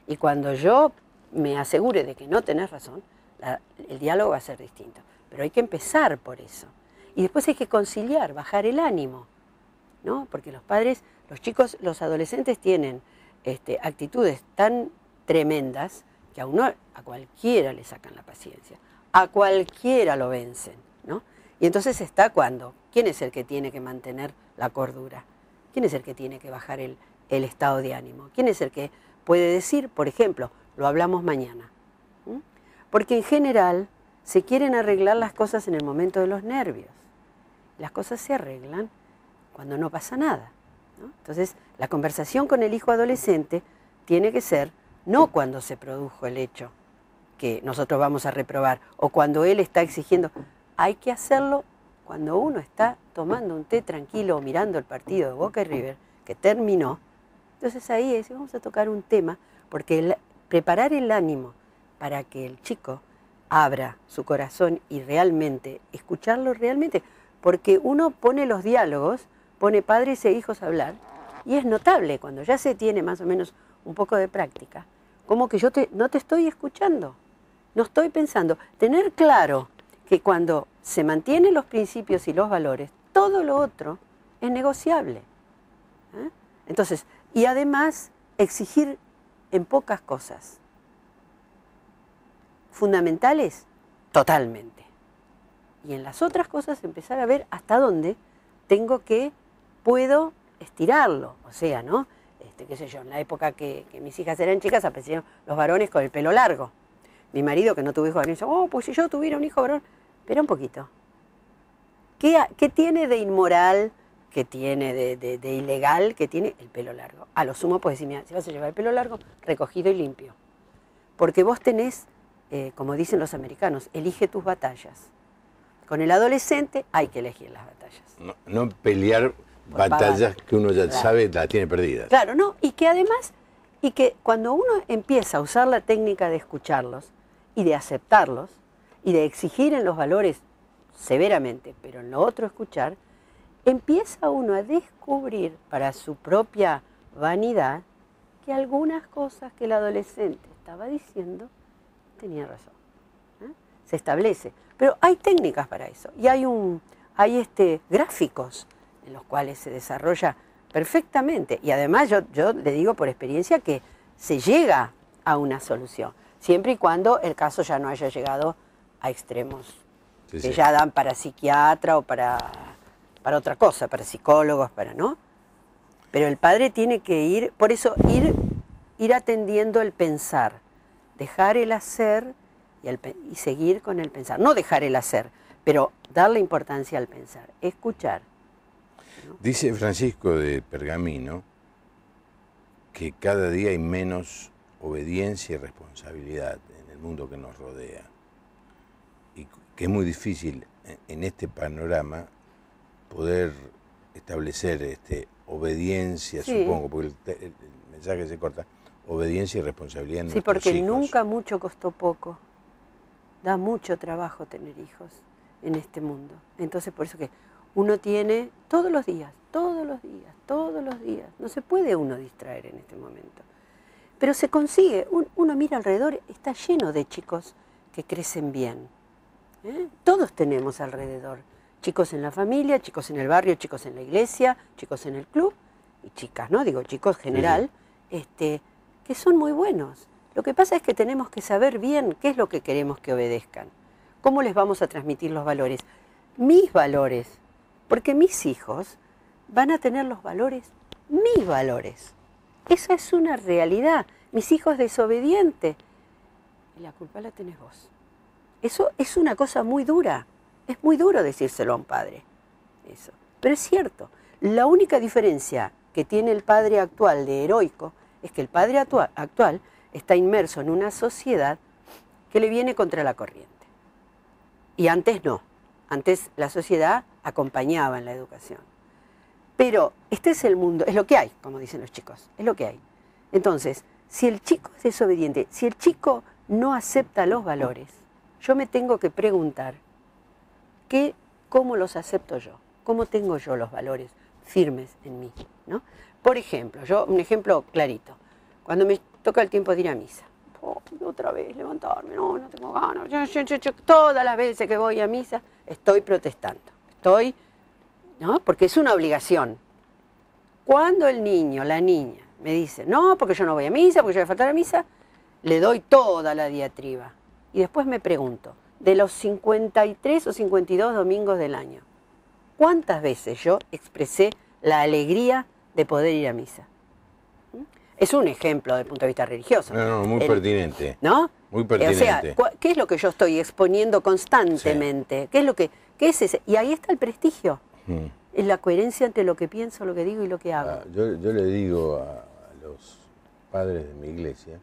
Y cuando yo me asegure de que no tenés razón, el diálogo va a ser distinto. Pero hay que empezar por eso. Y después hay que conciliar, bajar el ánimo, ¿no? Porque los padres, los chicos, los adolescentes tienen actitudes tan tremendas que a cualquiera le sacan la paciencia, a cualquiera lo vencen, ¿no? Y entonces está cuando, ¿quién es el que tiene que mantener la cordura? ¿Quién es el que tiene que bajar el estado de ánimo? ¿Quién es el que puede decir, por ejemplo, lo hablamos mañana? Porque en general se quieren arreglar las cosas en el momento de los nervios. Las cosas se arreglan cuando no pasa nada, ¿no? Entonces, la conversación con el hijo adolescente tiene que ser no cuando se produjo el hecho que nosotros vamos a reprobar o cuando él está exigiendo. Hay que hacerlo cuando uno está tomando un té tranquilo o mirando el partido de Boca y River, que terminó. Entonces ahí es, vamos a tocar un tema, porque preparar el ánimo para que el chico abra su corazón y realmente, escucharlo realmente, porque uno pone los diálogos, pone padres e hijos a hablar, y es notable cuando ya se tiene más o menos un poco de práctica, como que yo no te estoy escuchando, no estoy pensando. Tener claro que cuando se mantienen los principios y los valores, todo lo otro es negociable. ¿Eh? Entonces, y además exigir en pocas cosas. Fundamentales, totalmente. Y en las otras cosas empezar a ver hasta dónde puedo estirarlo. O sea, ¿no? Qué sé yo, en la época que mis hijas eran chicas aparecieron los varones con el pelo largo. Mi marido, que no tuvo hijo varón, dice, oh, pues si yo tuviera un hijo varón. Espera un poquito. ¿Qué tiene de inmoral, qué tiene de ilegal, que tiene el pelo largo? A lo sumo puedes decir, mira, si vas a llevar el pelo largo, recogido y limpio. Porque vos tenés, como dicen los americanos, elige tus batallas. Con el adolescente hay que elegir las batallas. No pelear batallas que uno ya sabe las tiene perdidas. Claro, no, y que además, y que cuando uno empieza a usar la técnica de escucharlos y de aceptarlos y de exigir en los valores severamente, pero en lo otro escuchar, empieza uno a descubrir para su propia vanidad que algunas cosas que el adolescente estaba diciendo tenía razón. ¿Eh? Se establece. Pero hay técnicas para eso y hay gráficos en los cuales se desarrolla perfectamente. Y además yo le digo por experiencia que se llega a una solución, siempre y cuando el caso ya no haya llegado a extremos que ya dan para psiquiatra o para otra cosa, para psicólogos, ¿no? Pero el padre tiene que ir, por eso ir atendiendo el pensar, dejar el hacer y seguir con el pensar. No dejar el hacer, pero darle importancia al pensar, escuchar. ¿No? Dice Francisco de Pergamino que cada día hay menos obediencia y responsabilidad en el mundo que nos rodea. Y que es muy difícil en este panorama poder establecer obediencia, sí, supongo, porque el mensaje se corta, obediencia y responsabilidad en nuestros hijos. Sí, porque nunca mucho costó poco. Da mucho trabajo tener hijos en este mundo. Entonces, por eso que uno tiene todos los días, no se puede uno distraer en este momento. Pero se consigue, uno mira alrededor, está lleno de chicos que crecen bien. Todos tenemos alrededor chicos en la familia, chicos en el barrio, chicos en la iglesia, chicos en el club y chicas, ¿no? Digo, chicos general, que son muy buenos. Lo que pasa es que tenemos que saber bien qué es lo que queremos que obedezcan, cómo les vamos a transmitir los valores, mis valores, porque mis hijos van a tener los valores, mis valores. Esa es una realidad. Mis hijos desobedientes, y la culpa la tenés vos. Eso es una cosa muy dura. Es muy duro decírselo a un padre. Eso. Pero es cierto. La única diferencia que tiene el padre actual de heroico es que el padre actual está inmerso en una sociedad que le viene contra la corriente. Y antes no. Antes la sociedad acompañaba en la educación. Pero este es el mundo, es lo que hay, como dicen los chicos, es lo que hay. Entonces, si el chico es desobediente, si el chico no acepta los valores, yo me tengo que preguntar cómo los acepto yo, cómo tengo yo los valores firmes en mí, ¿no? Por ejemplo, un ejemplo clarito, cuando me toca el tiempo de ir a misa, otra vez levantarme, no tengo ganas, todas las veces que voy a misa estoy protestando, ¿no? Porque es una obligación. Cuando el niño, la niña, me dice, no, porque yo no voy a misa, porque yo voy a faltar a misa, le doy toda la diatriba. Y después me pregunto, de los 53 o 52 domingos del año, ¿cuántas veces yo expresé la alegría de poder ir a misa? Es un ejemplo desde el punto de vista religioso. No, muy pertinente. ¿No? Muy O sea, pertinente. ¿qué es lo que yo estoy exponiendo constantemente? Sí. ¿Qué es ese? Y ahí está el prestigio. Mm. Es la coherencia entre lo que pienso, lo que digo y lo que hago. Ah, yo le digo a los padres de mi iglesia,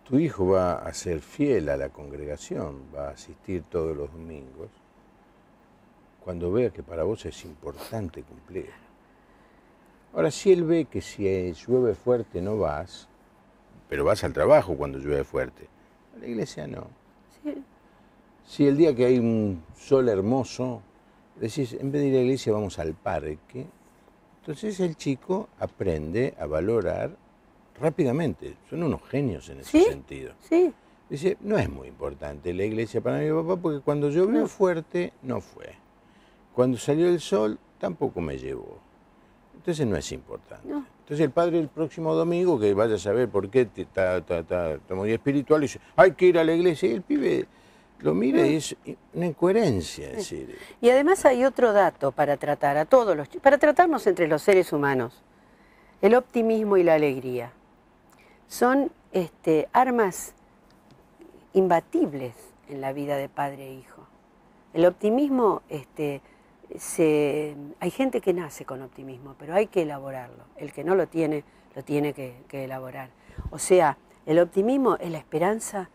tu hijo va a ser fiel a la congregación, va a asistir todos los domingos, cuando vea que para vos es importante cumplir. Ahora, si él ve que si llueve fuerte no vas, pero vas al trabajo cuando llueve fuerte, a la iglesia no. Sí. Si el día que hay un sol hermoso, decís, en vez de ir a la iglesia vamos al parque, entonces el chico aprende a valorar rápidamente. Son unos genios en ese sentido. Sí. Dice, no es muy importante la iglesia para mi papá porque cuando llovió fuerte no fue. Cuando salió el sol tampoco me llevó. Entonces no es importante. No. Entonces el padre el próximo domingo, que vaya a saber por qué está muy espiritual, dice, hay que ir a la iglesia. Y el pibe lo mira y es una incoherencia. Es decir, Y además hay otro dato para tratar a todos los chicos, para tratarnos entre los seres humanos. El optimismo y la alegría son armas imbatibles en la vida de padre e hijo. El optimismo, hay gente que nace con optimismo, pero hay que elaborarlo. El que no lo tiene que elaborar. O sea, el optimismo es la esperanza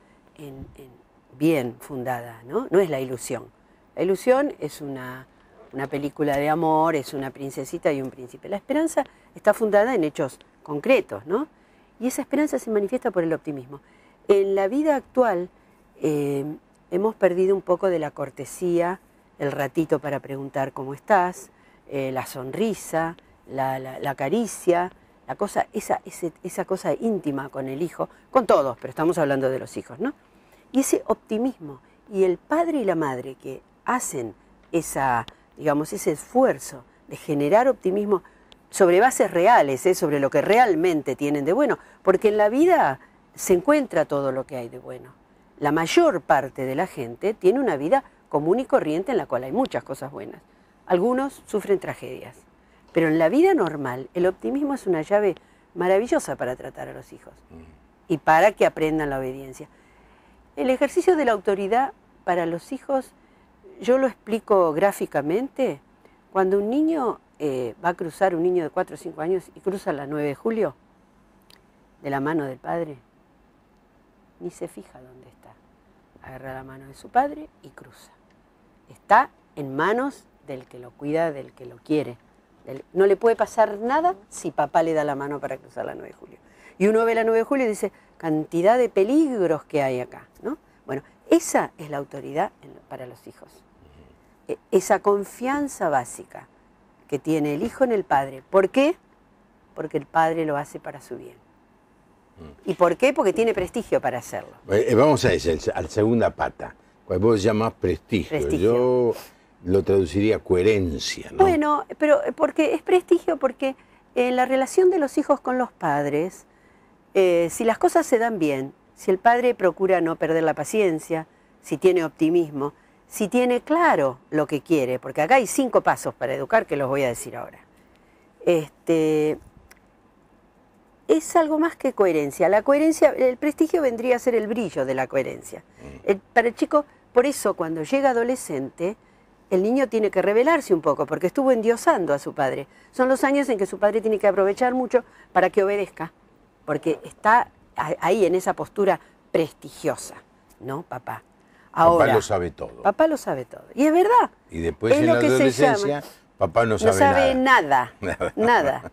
bien fundada, ¿no? No es la ilusión. La ilusión es una película de amor, es una princesita y un príncipe. La esperanza está fundada en hechos concretos, ¿no? Y esa esperanza se manifiesta por el optimismo. En la vida actual hemos perdido un poco de la cortesía, el ratito para preguntar cómo estás, la sonrisa, la caricia, esa cosa íntima con el hijo, con todos, pero estamos hablando de los hijos, ¿no? Y ese optimismo, y el padre y la madre que hacen ese esfuerzo de generar optimismo sobre bases reales, sobre lo que realmente tienen de bueno, porque en la vida se encuentra todo lo que hay de bueno. La mayor parte de la gente tiene una vida común y corriente en la cual hay muchas cosas buenas. Algunos sufren tragedias, pero en la vida normal el optimismo es una llave maravillosa para tratar a los hijos y para que aprendan la obediencia. El ejercicio de la autoridad para los hijos, yo lo explico gráficamente. Cuando un niño va a cruzar, un niño de 4 o 5 años, y cruza la 9 de julio, de la mano del padre, ni se fija dónde está. Agarra la mano de su padre y cruza. Está en manos del que lo cuida, del que lo quiere. No le puede pasar nada si papá le da la mano para cruzar la 9 de julio. Y uno ve la 9 de julio y dice, cantidad de peligros que hay acá, ¿no? Bueno, esa es la autoridad para los hijos. Esa confianza básica que tiene el hijo en el padre. ¿Por qué? Porque el padre lo hace para su bien. ¿Y por qué? Porque tiene prestigio para hacerlo. Vamos a la segunda pata, cual vos llamás prestigio. Yo lo traduciría coherencia, ¿no? Bueno, pero porque es prestigio porque en la relación de los hijos con los padres, si las cosas se dan bien, si el padre procura no perder la paciencia, si tiene optimismo, si tiene claro lo que quiere, porque acá hay 5 pasos para educar que los voy a decir ahora. Es algo más que coherencia. La coherencia, el prestigio vendría a ser el brillo de la coherencia. Para el chico, por eso cuando llega adolescente, el niño tiene que rebelarse un poco, porque estuvo endiosando a su padre. Son los años en que su padre tiene que aprovechar mucho para que obedezca, porque está ahí en esa postura prestigiosa, ¿no, papá? Ahora, papá lo sabe todo. Papá lo sabe todo. Y es verdad. Y después en la adolescencia, papá no sabe nada. Nada.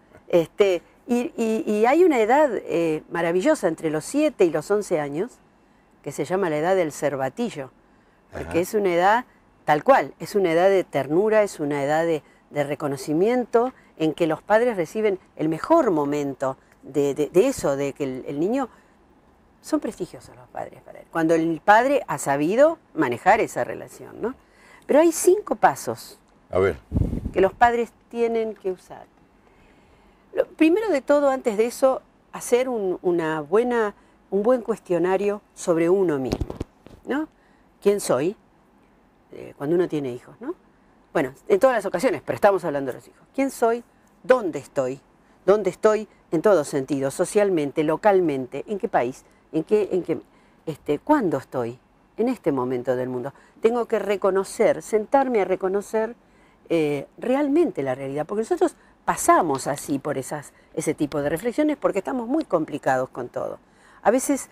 Y hay una edad maravillosa entre los 7 y los 11 años, que se llama la edad del cervatillo, porque es una edad tal cual, es una edad de ternura, es una edad de reconocimiento, en que los padres reciben el mejor momento de eso, de que el niño... Son prestigiosos los padres para él, cuando el padre ha sabido manejar esa relación, ¿no? Pero hay 5 pasos que los padres tienen que usar. Primero de todo, antes de eso, hacer un buen cuestionario sobre uno mismo, ¿no? ¿Quién soy? Cuando uno tiene hijos, ¿no? Bueno, en todas las ocasiones, pero estamos hablando de los hijos. ¿Quién soy? ¿Dónde estoy? ¿Dónde estoy en todo sentido, socialmente, localmente, ¿en qué país? ¿Cuándo estoy? En este momento del mundo. Tengo que reconocer, sentarme a reconocer realmente la realidad, porque nosotros pasamos así por ese tipo de reflexiones porque estamos muy complicados con todo. A veces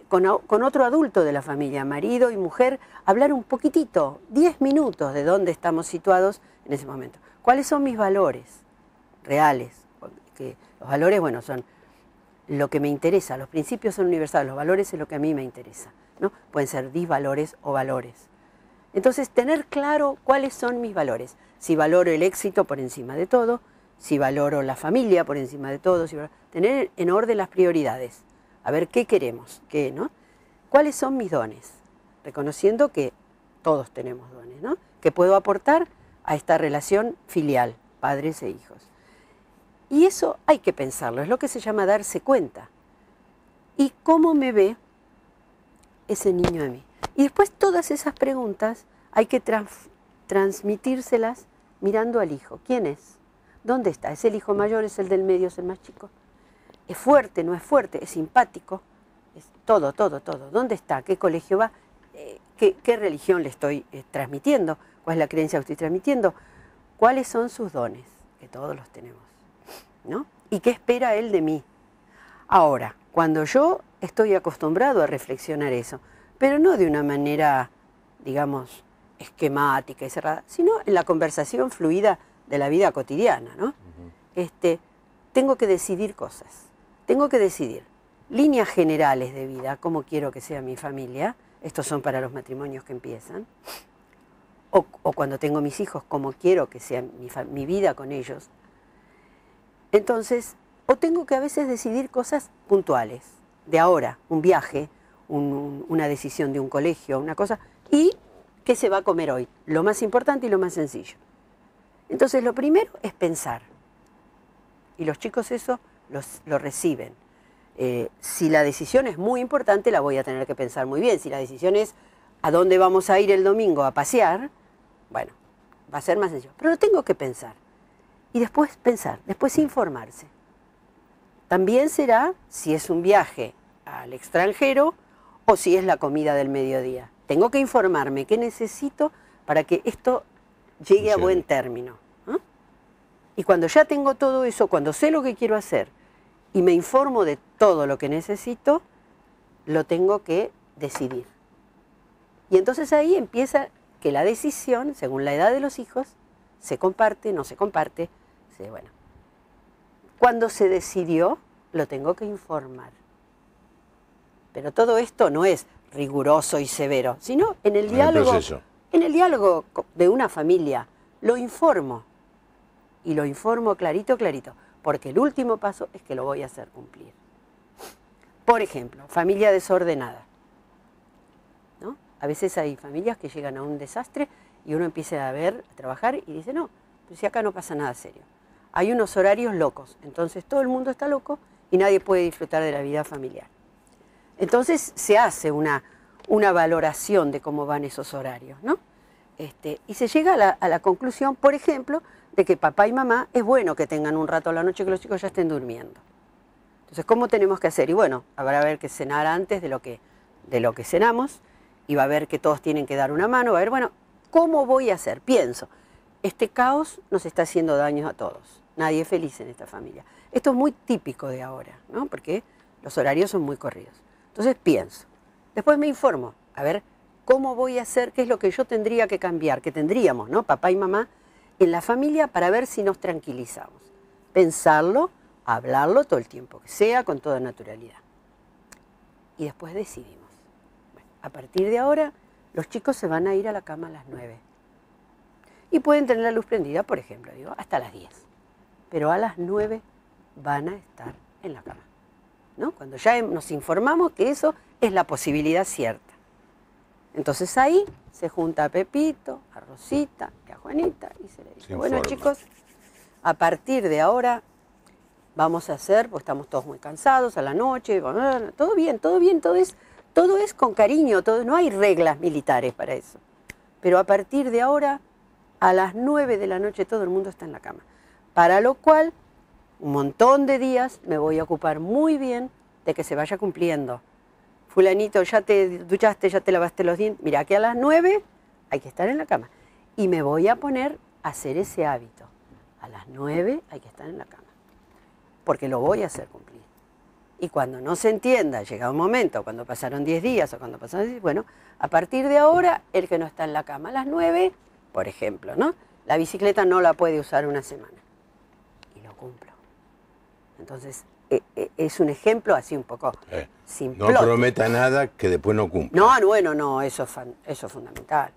con otro adulto de la familia, marido y mujer, hablar un poquitito, 10 minutos de dónde estamos situados en ese momento. ¿Cuáles son mis valores reales? Porque los valores, bueno, son lo que me interesa, los principios son universales, los valores es lo que a mí me interesa, ¿no? Pueden ser disvalores o valores. Entonces, tener claro cuáles son mis valores. Si valoro el éxito por encima de todo, si valoro la familia por encima de todo, tener en orden las prioridades. A ver qué queremos, qué, ¿no? ¿Cuáles son mis dones? Reconociendo que todos tenemos dones, ¿no? Que puedo aportar a esta relación filial, padres e hijos. Y eso hay que pensarlo, es lo que se llama darse cuenta. ¿Y cómo me ve ese niño a mí? Y después todas esas preguntas hay que transmitírselas mirando al hijo. ¿Quién es? ¿Dónde está? ¿Es el hijo mayor? ¿Es el del medio? ¿Es el más chico? ¿Es fuerte? ¿No es fuerte? ¿Es simpático? Es todo. ¿Dónde está? ¿Qué colegio va? ¿Qué religión le estoy transmitiendo? ¿Cuál es la creencia que estoy transmitiendo? ¿Cuáles son sus dones? Que todos los tenemos, ¿no? ¿Y qué espera él de mí? Ahora, cuando yo estoy acostumbrado a reflexionar eso, pero no de una manera, digamos, esquemática y cerrada, sino en la conversación fluida de la vida cotidiana, ¿no? Tengo que decidir cosas, tengo que decidir líneas generales de vida, cómo quiero que sea mi familia, estos son para los matrimonios que empiezan, o cuando tengo mis hijos, cómo quiero que sea mi vida con ellos. Entonces, o tengo que a veces decidir cosas puntuales, de ahora, un viaje, una decisión de un colegio, una cosa, y qué se va a comer hoy, lo más importante y lo más sencillo. Entonces, lo primero es pensar, y los chicos eso lo reciben. Si la decisión es muy importante, la voy a tener que pensar muy bien. Si la decisión es a dónde vamos a ir el domingo a pasear, bueno, va a ser más sencillo. Pero lo tengo que pensar. Y después pensar, después informarse. También será si es un viaje al extranjero o si es la comida del mediodía. Tengo que informarme qué necesito para que esto llegue a buen término, ¿no? Y cuando ya tengo todo eso, cuando sé lo que quiero hacer y me informo de todo lo que necesito, lo tengo que decidir. Y entonces ahí empieza que la decisión, según la edad de los hijos, se comparte, no se comparte, bueno. Cuando se decidió, lo tengo que informar. Pero todo esto no es riguroso y severo, sino en el diálogo de una familia, lo informo. Y lo informo clarito, porque el último paso es que lo voy a hacer cumplir. Por ejemplo, familia desordenada, ¿no? A veces hay familias que llegan a un desastre y uno empieza a trabajar y dice, no, pues si acá no pasa nada serio. Hay unos horarios locos, entonces todo el mundo está loco y nadie puede disfrutar de la vida familiar. Entonces se hace una valoración de cómo van esos horarios, ¿no? Y se llega a la conclusión, por ejemplo, de que papá y mamá es bueno que tengan un rato a la noche que los chicos ya estén durmiendo. Entonces, ¿cómo tenemos que hacer? Y bueno, habrá que cenar antes de lo que cenamos, y va a haber que todos tienen que dar una mano, va a haber, bueno, ¿cómo voy a hacer? Pienso, este caos nos está haciendo daño a todos, nadie es feliz en esta familia. Esto es muy típico de ahora, ¿no? Porque los horarios son muy corridos. Entonces pienso, después me informo, a ver, ¿cómo voy a hacer? ¿Qué es lo que yo tendría que cambiar? Que tendríamos, ¿no? Papá y mamá en la familia para ver si nos tranquilizamos. Pensarlo, hablarlo todo el tiempo que sea, con toda naturalidad. Y después decidimos. Bueno, a partir de ahora, los chicos se van a ir a la cama a las 9. Y pueden tener la luz prendida, por ejemplo, digo, hasta las 10. Pero a las 9 van a estar en la cama, ¿no? Cuando ya nos informamos que eso es la posibilidad cierta. Entonces ahí se junta a Pepito, a Rosita y a Juanita y se le dice, bueno chicos, a partir de ahora vamos a hacer, pues estamos todos muy cansados a la noche, todo bien, todo es con cariño, no hay reglas militares para eso. Pero a partir de ahora, a las 9 de la noche todo el mundo está en la cama. Para lo cual un montón de días me voy a ocupar muy bien de que se vaya cumpliendo. Fulanito, ya te duchaste, ya te lavaste los dientes. Mira, que a las 9 hay que estar en la cama. Y me voy a poner a hacer ese hábito. A las 9 hay que estar en la cama. Porque lo voy a hacer cumplir. Y cuando no se entienda, llega un momento, cuando pasaron 10 días o cuando pasaron 10, bueno, a partir de ahora, el que no está en la cama a las 9, por ejemplo, ¿no? La bicicleta no la puede usar una semana. Y lo cumplo. Entonces, es un ejemplo así un poco simple. No prometa nada que después no cumpla. No, bueno, no, eso es fundamental.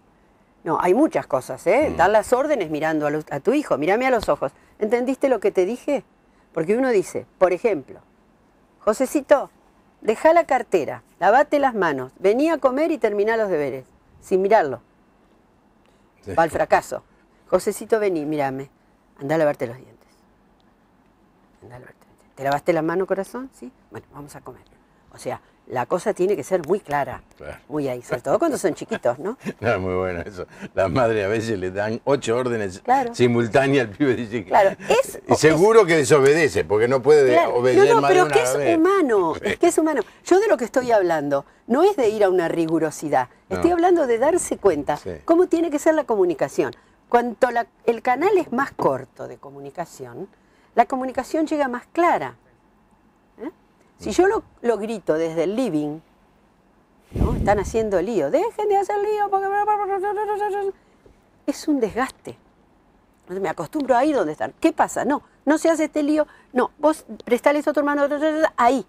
No, hay muchas cosas, ¿eh? Dar las órdenes mirando a tu hijo, mírame a los ojos. ¿Entendiste lo que te dije? Porque uno dice, por ejemplo, Josecito, deja la cartera, lavate las manos, vení a comer y terminá los deberes, sin mirarlo. Sí. Va al fracaso. Josecito, vení, mírame, andá a lavarte los dientes. Andá a lavarte los dientes. ¿Te lavaste las manos, corazón? Sí. Bueno, vamos a comer. O sea, la cosa tiene que ser muy clara, Claro. muy ahí, sobre todo cuando son chiquitos, ¿no? No, muy bueno eso. Las madres a veces le dan 8 órdenes Claro. simultáneas al pibe. Dice que, Claro, y seguro que desobedece, porque no puede Claro. obedecer No, más de pero una que es vez. humano, es que es humano. Yo de lo que estoy hablando no es de ir a una rigurosidad, estoy No. hablando de darse cuenta Sí. cómo tiene que ser la comunicación. Cuanto el canal es más corto de comunicación, la comunicación llega más clara. ¿Eh? Si yo lo grito desde el living, ¿no? Están haciendo lío, dejen de hacer lío, porque es un desgaste. Entonces me acostumbro ahí donde están. ¿Qué pasa? No se hace este lío. No, vos prestale eso a tu hermano. Ahí.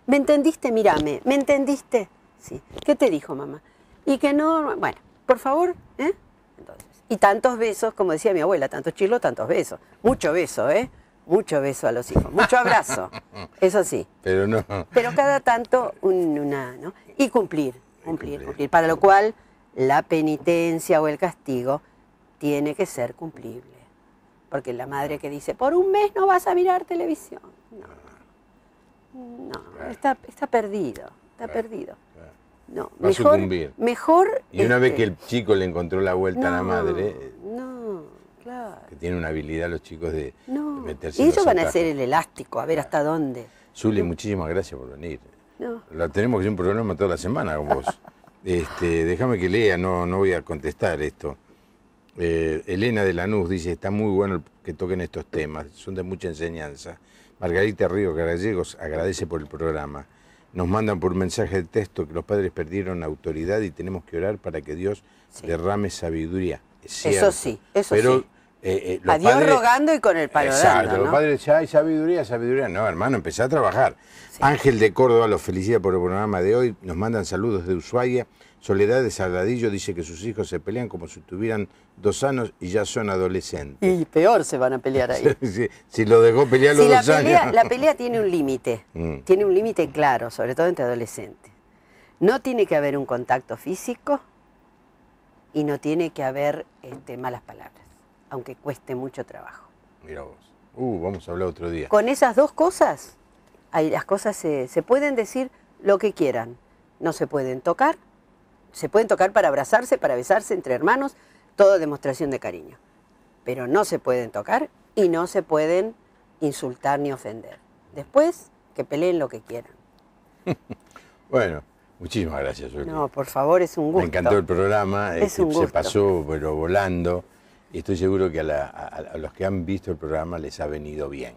¿Me entendiste? Mírame. ¿Me entendiste? Sí. ¿Qué te dijo mamá? Y que no, bueno, por favor, ¿eh? Entonces, y tantos besos, como decía mi abuela, tantos chirlos, tantos besos. Mucho beso, ¿eh? Mucho beso a los hijos, mucho abrazo, eso sí. Pero no. Pero cada tanto ¿no? Y cumplir. Para lo cual la penitencia o el castigo tiene que ser cumplible. Porque la madre que dice, por un mes no vas a mirar televisión. No, está perdido, perdido. No, Va a sucumbir. Mejor. Y una vez que el chico le encontró la vuelta a la madre, No, claro. que tiene una habilidad los chicos de meterse Y en los ellos van a atajos. hacer el elástico, a ver hasta dónde. Zuli, muchísimas gracias por venir. No. Tenemos que hacer un programa toda la semana con vos. Déjame que lea, no voy a contestar esto. Elena de Lanús dice, está muy bueno que toquen estos temas, son de mucha enseñanza. Margarita Río Gallegos agradece por el programa. Nos mandan por mensaje de texto que los padres perdieron autoridad y tenemos que orar para que Dios derrame sabiduría. Es cierto. Eso sí, eso pero, sí. Los A Dios padres, rogando y con el palo exacto, dando, ¿no? los padres ya hay sabiduría. No, hermano, empecé a trabajar. Sí. Ángel de Córdoba los felicita por el programa de hoy. Nos mandan saludos de Ushuaia. Soledad de Salgadillo dice que sus hijos se pelean como si tuvieran 2 años y ya son adolescentes. Y peor se van a pelear ahí. si lo dejó pelear los 2 años. La pelea tiene un límite. Tiene un límite claro, sobre todo entre adolescentes. No tiene que haber un contacto físico y no tiene que haber malas palabras, aunque cueste mucho trabajo. Mira vos. Vamos a hablar otro día. Con esas dos cosas, las cosas se pueden decir lo que quieran. No se pueden tocar. Se pueden tocar para abrazarse, para besarse entre hermanos, toda demostración de cariño. Pero no se pueden tocar y no se pueden insultar ni ofender. Después, que peleen lo que quieran. Bueno, muchísimas gracias, Zuli. No, por favor, es un gusto. Me encantó el programa, Es un gusto. se pasó pero volando y estoy seguro que a los que han visto el programa les ha venido bien.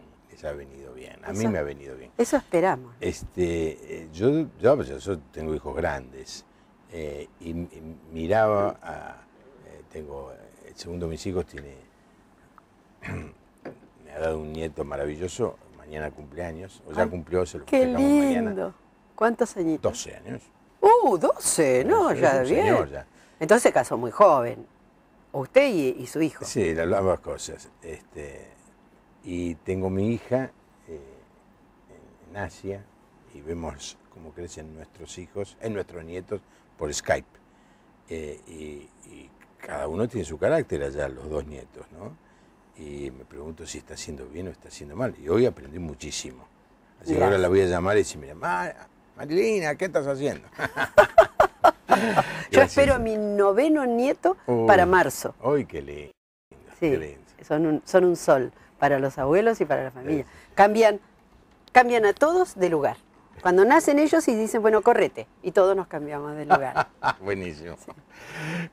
A mí me ha venido bien. Eso esperamos. Yo tengo hijos grandes. Y miraba el segundo de mis hijos me ha dado un nieto maravilloso, mañana cumpleaños, o ya cumplió, se lo Qué festejamos lindo. mañana. ¿Cuántos añitos? 12 años. 12, no, Es ya un bien. señor ya. Entonces se casó muy joven. Usted y su hijo. Sí, ambas cosas. Y tengo mi hija en Asia y vemos cómo crecen nuestros hijos, nuestros nietos, por Skype. Y cada uno tiene su carácter allá, los 2 nietos, ¿no? Y me pregunto si está haciendo bien o está haciendo mal. Y hoy aprendí muchísimo. Así que ahora la voy a llamar y decir, mira, Marilina, ¿qué estás haciendo? Yo espero a mi 9º nieto para marzo. ¡Uy, qué lindo! Sí, qué lindo. son un sol. para los abuelos y para la familia. Cambian a todos de lugar. Cuando nacen ellos y dicen, bueno, correte, y todos nos cambiamos de lugar. Buenísimo. Sí.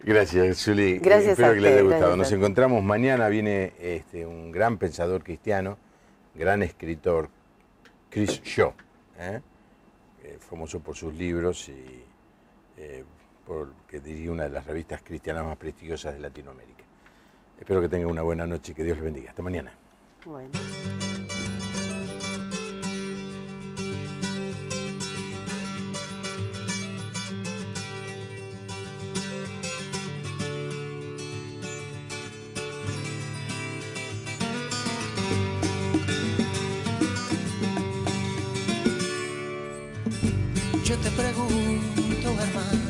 Gracias, Juli. Gracias Espero a que les haya usted, gustado. gracias. Nos encontramos mañana. Viene un gran pensador cristiano, gran escritor, Chris Shaw, famoso por sus libros y porque dirige una de las revistas cristianas más prestigiosas de Latinoamérica. Espero que tengan una buena noche y que Dios les bendiga. Hasta mañana. Bueno. Yo te pregunto, hermano,